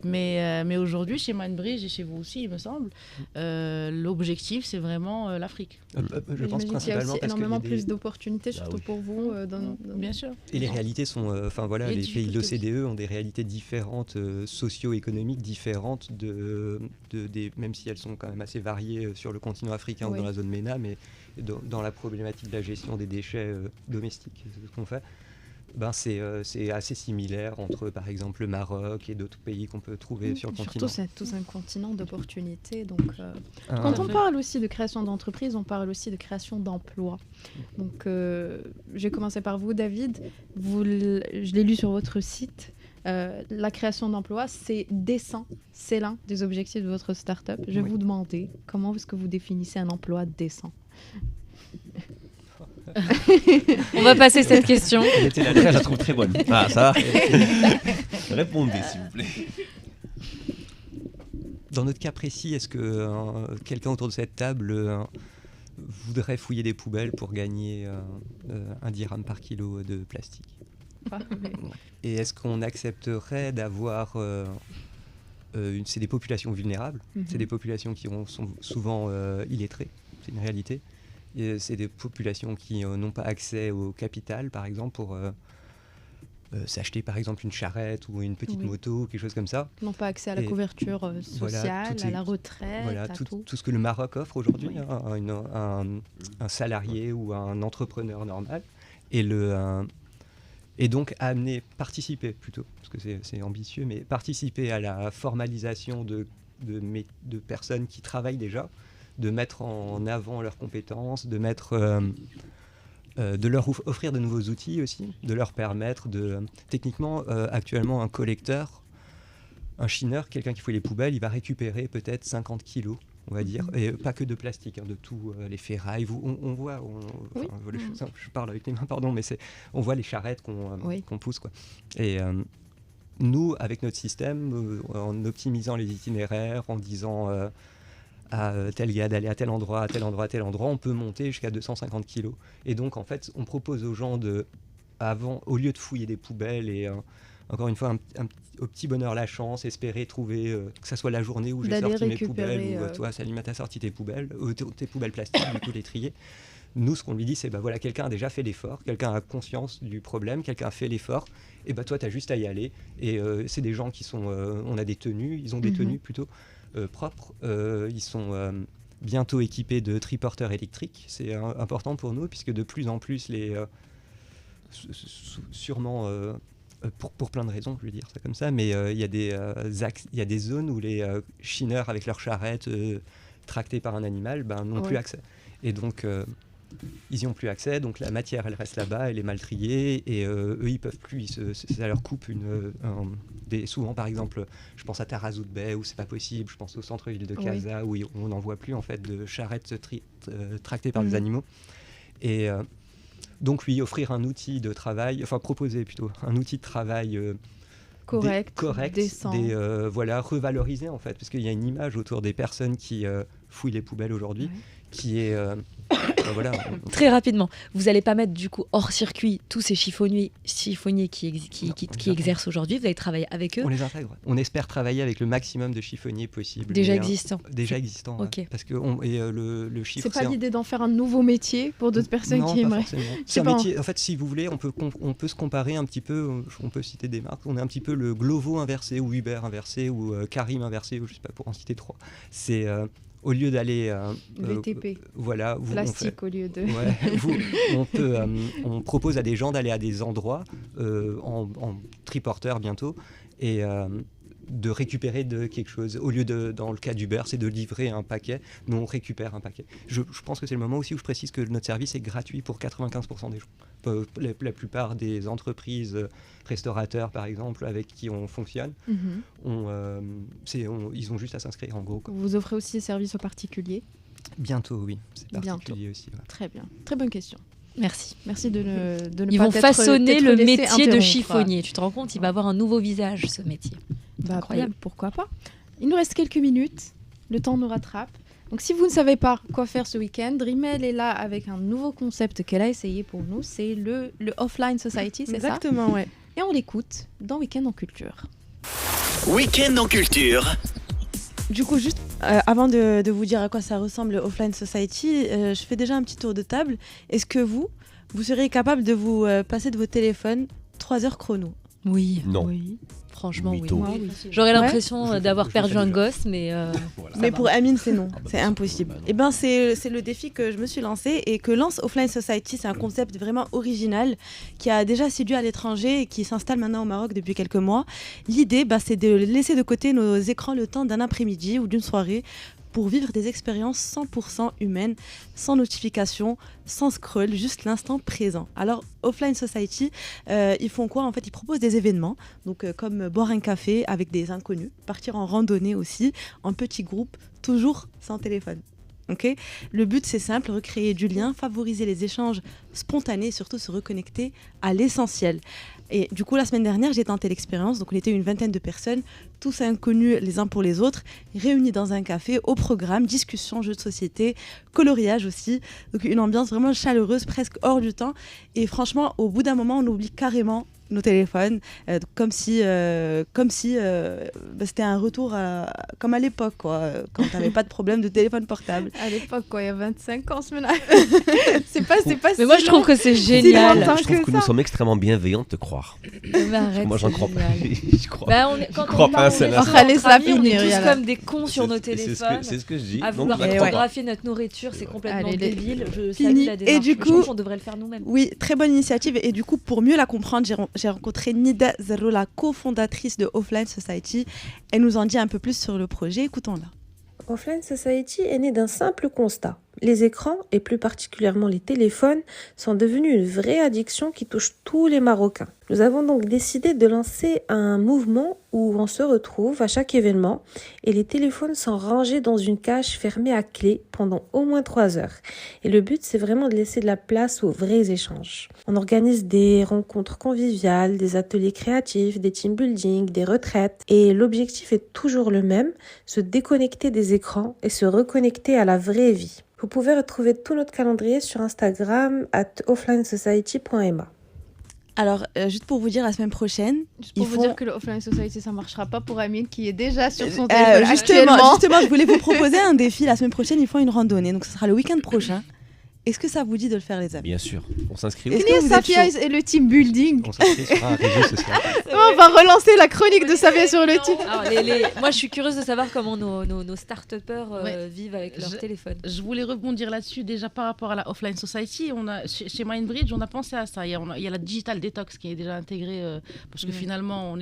Mais aujourd'hui, chez Mindbridge et chez vous aussi, il me semble, l'objectif, c'est vraiment l'Afrique. Je pense qu'il y a aussi énormément plus plus d'opportunités, surtout pour vous. Bien sûr. Et les réalités sont... les pays de l'OCDE ont des réalités différentes, socio-économiques différentes, même si elles sont quand même assez variées sur le continent africain ou dans la zone MENA, mais dans la problématique de la gestion des déchets domestiques, c'est ce qu'on fait. C'est assez similaire entre, par exemple, le Maroc et d'autres pays qu'on peut trouver sur le continent. Surtout, c'est tout un continent d'opportunités. Donc, quand on parle aussi de création d'entreprises, on parle aussi de création d'emplois. Donc, j'ai commencé par vous, David. Je l'ai lu sur votre site. La création d'emplois, c'est décent. C'est l'un des objectifs de votre start-up. Je vais vous demander, comment est-ce que vous définissez un emploi décent? On va passer cette question. Je la trouve très bonne. Ah, ça. Répondez, s'il vous plaît. Dans notre cas précis, est-ce que quelqu'un autour de cette table voudrait fouiller des poubelles pour gagner 1 dirham par kilo de plastique? Et est-ce qu'on accepterait d'avoir... c'est des populations vulnérables, c'est des populations qui sont souvent illettrées, c'est une réalité. Et c'est des populations qui n'ont pas accès au capital, par exemple, pour s'acheter par exemple une charrette ou une petite moto, quelque chose comme ça. N'ont pas accès à la couverture sociale, à la retraite, à tout ce que le Maroc offre aujourd'hui à un salarié ou à un entrepreneur normal. Et donc participer plutôt, parce que c'est ambitieux, mais participer à la formalisation de personnes qui travaillent déjà, de mettre en avant leurs compétences, de leur offrir de nouveaux outils aussi, de leur permettre techniquement, actuellement, un collecteur, un chineur, quelqu'un qui fouille les poubelles, il va récupérer peut-être 50 kilos, on va dire, et pas que de plastique, de tout, les ferrailles. On voit, je parle avec les mains, pardon, mais on voit les charrettes qu'on pousse, quoi. Et nous, avec notre système, en optimisant les itinéraires, en disant à tel gars d'aller à tel endroit, à tel endroit, à tel endroit, on peut monter jusqu'à 250 kilos. Et donc, en fait, on propose aux gens au lieu de fouiller des poubelles et encore une fois, au petit bonheur la chance, espérer trouver, que ça soit la journée où j'ai sorti mes poubelles, ou toi, Salima, t'as sorti tes poubelles plastiques, du coup, les trier. Nous, ce qu'on lui dit, c'est voilà, quelqu'un a déjà fait l'effort, quelqu'un a conscience du problème, quelqu'un a fait l'effort, et toi, tu as juste à y aller. Et c'est des gens qui sont. On a des tenues, ils ont des tenues plutôt propres. Ils sont bientôt équipés de triporteurs électriques. C'est important pour nous, puisque de plus en plus, sûrement. Pour plein de raisons, je veux dire ça comme ça, mais il y a des zones où les chineurs avec leurs charrettes tractées par un animal n'ont plus accès. Et donc, ils n'y ont plus accès, donc la matière, elle reste là-bas, elle est mal triée, et eux, ils peuvent plus, ça leur coupe souvent, par exemple, je pense à Tarazout Bay, où c'est pas possible, je pense au centre-ville de Casa, où on n'en voit plus, en fait, de charrettes tractées par des animaux. Et donc, oui, offrir un outil de travail, enfin, proposer plutôt un outil de travail correct, décent. Revaloriser, en fait, parce qu'il y a une image autour des personnes qui fouillent les poubelles aujourd'hui, qui est... Très rapidement, vous n'allez pas mettre du coup hors circuit tous ces chiffonniers qui exercent aujourd'hui, vous allez travailler avec eux? On les intègre. On espère travailler avec le maximum de chiffonniers possible. Déjà existants. Okay. Parce que le chiffre... C'est pas l'idée d'en faire un nouveau métier pour d'autres personnes qui aimeraient? C'est un métier, en fait, si vous voulez, on peut se comparer un petit peu, on peut citer des marques, on est un petit peu le Glovo inversé, ou Uber inversé, ou Karim inversé, ou je sais pas, pour en citer 3. C'est... au lieu d'aller VTP, plastique au lieu de... on propose à des gens d'aller à des endroits en triporteur bientôt et de récupérer de quelque chose. Au lieu de, dans le cas d'Uber, c'est de livrer un paquet, nous on récupère un paquet. Je pense que c'est le moment aussi où je précise que notre service est gratuit pour 95% des gens. La plupart des entreprises, restaurateurs par exemple, avec qui on fonctionne, ils ont juste à s'inscrire en gros. Vous offrez aussi des services aux particuliers? Bientôt, oui. C'est particulier aussi. Ouais. Très bien. Très bonne question. Merci. Merci de ne Ils pas vont façonner le métier de chiffonnier. Tu te rends compte, il va avoir un nouveau visage, ce métier. Incroyable. Pourquoi pas? Il nous reste quelques minutes. Le temps nous rattrape. Donc si vous ne savez pas quoi faire ce week-end, Rimel est là avec un nouveau concept qu'elle a essayé pour nous. C'est le Offline Society, c'est ça? Exactement, ouais. Et on l'écoute dans Week-end en Culture. Week-end en Culture. Du coup, juste avant de vous dire à quoi ça ressemble Offline Society, je fais déjà un petit tour de table. Est-ce que vous seriez capable de vous passer de vos téléphones 3 heures chrono? Oui. Non. Oui. Franchement, oui. Oui. J'aurais l'impression d'avoir perdu un gosse, mais... mais pour Amine, c'est non. C'est impossible. Et ben, c'est le défi que je me suis lancé et que lance Offline Society. C'est un concept vraiment original qui a déjà séduit à l'étranger et qui s'installe maintenant au Maroc depuis quelques mois. L'idée, c'est de laisser de côté nos écrans le temps d'un après-midi ou d'une soirée pour vivre des expériences 100% humaines, sans notification, sans scroll, juste l'instant présent. Alors, Offline Society, ils font quoi? En fait, ils proposent des événements, donc comme boire un café avec des inconnus, partir en randonnée aussi, en petits groupes, toujours sans téléphone. Okay. Le but, c'est simple, recréer du lien, favoriser les échanges spontanés et surtout se reconnecter à l'essentiel. Et du coup, la semaine dernière, j'ai tenté l'expérience. Donc, on était une 20aine de personnes, tous inconnus les uns pour les autres, réunis dans un café, au programme, discussion, jeux de société, coloriage aussi. Donc, une ambiance vraiment chaleureuse, presque hors du temps. Et franchement, au bout d'un moment, on oublie carrément nos téléphones, comme si c'était un retour comme à l'époque, quoi, quand t'avais pas de problème de téléphone portable. À l'époque, quoi, il y a 25 ans, ce ménage. c'est pas mais moi, je trouve que c'est génial. Je trouve que nous sommes extrêmement bienveillants de te croire. Arrête, moi, j'en crois pas. Je crois pas. On est tous comme des cons sur nos téléphones. C'est ce que je dis. À vouloir photographier notre nourriture, c'est complètement débile. Je salue la démarche. Et du coup, on devrait le faire nous-mêmes. Oui, très bonne initiative. Et du coup, pour mieux la comprendre, j'ai rencontré Nida Zerro, la cofondatrice de Offline Society. Elle nous en dit un peu plus sur le projet. Écoutons-la. Offline Society est né d'un simple constat. Les écrans, et plus particulièrement les téléphones, sont devenus une vraie addiction qui touche tous les Marocains. Nous avons donc décidé de lancer un mouvement où on se retrouve à chaque événement et les téléphones sont rangés dans une cage fermée à clé pendant au moins 3 heures. Et le but, c'est vraiment de laisser de la place aux vrais échanges. On organise des rencontres conviviales, des ateliers créatifs, des team building, des retraites. Et l'objectif est toujours le même, se déconnecter des écrans et se reconnecter à la vraie vie. Vous pouvez retrouver tout notre calendrier sur Instagram @offlinesociety.ma. Alors, juste pour vous dire, la semaine prochaine, Juste pour ils vous font... dire que le Offline Society, ça marchera pas pour Amine qui est déjà sur son téléphone justement, je voulais vous proposer un défi. La semaine prochaine, ils font une randonnée. Donc, ce sera le week-end prochain. Est-ce que ça vous dit de le faire, les amis? Bien sûr, on s'inscrit. Est-ce que vous êtes Safia chaud? et le team building. On s'inscrit sur un réseau social. On va relancer la chronique de Safia sur le team. Alors, moi, je suis curieuse de savoir comment nos start-upers vivent avec leur téléphone. Je voulais rebondir là-dessus déjà par rapport à la Offline Society. Chez Mindbridge, on a pensé à ça. Il y a la Digital Detox qui est déjà intégrée parce que finalement,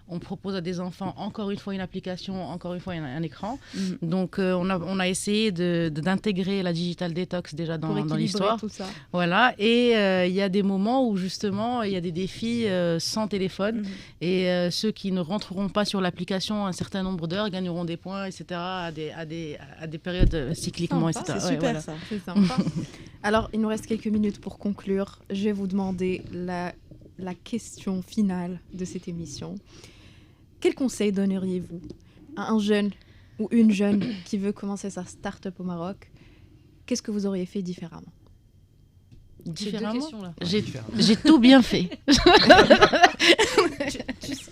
on propose à des enfants encore une fois une application, encore une fois un écran. Donc, on a essayé d'intégrer la Digital Detox déjà dans l'histoire. Tout ça. Voilà, et il y a des moments où justement il y a des défis sans téléphone et ceux qui ne rentreront pas sur l'application un certain nombre d'heures gagneront des points, etc. à des périodes cycliquement, etc. C'est super ça. C'est sympa. Alors, il nous reste quelques minutes pour conclure. Je vais vous demander la question finale de cette émission. Quel conseil donneriez-vous à un jeune ou une jeune qui veut commencer sa start-up au Maroc? Qu'est-ce que vous auriez fait différemment? Différemment, là. J'ai tout bien fait.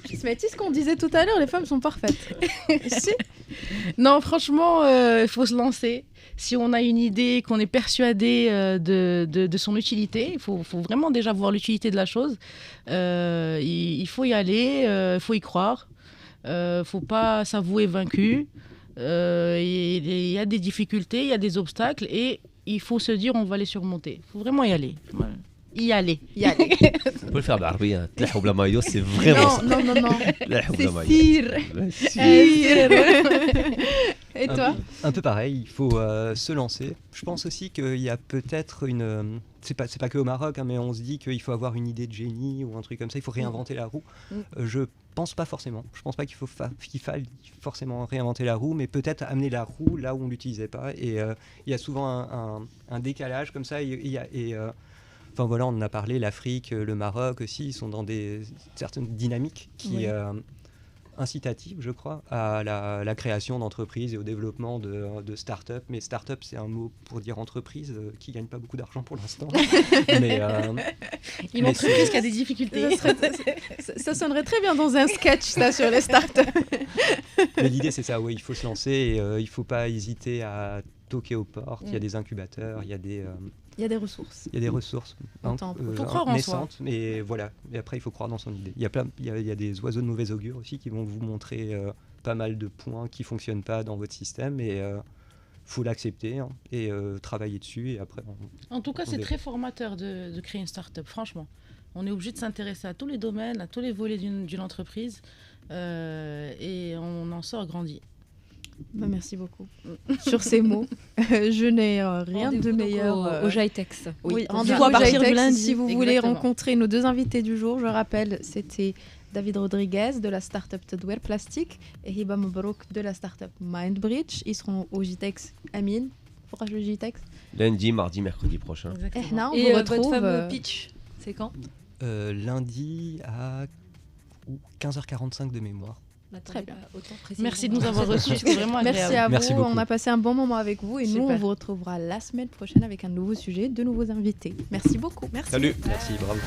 Tu ce qu'on disait tout à l'heure, les femmes sont parfaites. Si. Non, franchement, il faut se lancer. Si on a une idée, qu'on est persuadé de son utilité, il faut vraiment déjà voir l'utilité de la chose. Il faut y aller, il faut y croire. Il ne faut pas s'avouer vaincu. Il y a des difficultés, il y a des obstacles et il faut se dire on va les surmonter. Il faut vraiment y aller. Voilà. Y aller. On peut le faire d'arabe, hein. Tlaḥou bla maillot, c'est vraiment ça. Non. Tlaḥou bla maillot. Sir. Et toi? Un peu pareil, il faut se lancer. Je pense aussi qu'il y a peut-être une... c'est pas que au Maroc, hein, mais on se dit qu'il faut avoir une idée de génie ou un truc comme ça, il faut réinventer la roue. Je pense pas forcément. Je pense pas qu'il faille forcément réinventer la roue, mais peut-être amener la roue là où on l'utilisait pas. Et il y a souvent un décalage comme ça. Enfin voilà, on en a parlé, l'Afrique, le Maroc aussi, ils sont dans certaines dynamiques qui incitatives, je crois, à la création d'entreprises et au développement de start-up. Mais start-up, c'est un mot pour dire entreprise qui ne gagne pas beaucoup d'argent pour l'instant. Une entreprise qui a des difficultés. Ça sonnerait très bien dans un sketch, ça, sur les start-up. Mais l'idée, c'est ça, oui, il faut se lancer et il ne faut pas hésiter à toquer aux portes. Il y a des incubateurs, il y a des... Il y a des ressources. Il y a des ressources faut croire en naissantes, mais voilà. Et après, il faut croire dans son idée. Il y a des oiseaux de mauvais augure aussi qui vont vous montrer pas mal de points qui ne fonctionnent pas dans votre système et faut l'accepter et travailler dessus. Et après, en tout cas, c'est très formateur de créer une start-up, franchement. On est obligé de s'intéresser à tous les domaines, à tous les volets d'une entreprise et on en sort grandi. Merci beaucoup. Sur ces mots, je n'ai rien de meilleur au Jaitex. Oui, rendez-vous à partir du lundi. Si vous voulez rencontrer nos deux invités du jour, je rappelle, c'était David Rodriguez de la start-up Tadwir Plastic et Hiba Mabrouk de la start-up Mindbridge. Ils seront au Jitex. Amine, pourquoi le Jitex? Lundi, mardi, mercredi prochain. Exactement. Et votre fameux pitch, c'est quand? Lundi à 15h45 de mémoire. Très bien. Merci de nous avoir reçus, c'était vraiment agréable. Merci à vous, Merci beaucoup. On a passé un bon moment avec vous et nous on vous retrouvera la semaine prochaine avec un nouveau sujet, de nouveaux invités. Merci beaucoup. Salut. Merci, bravo.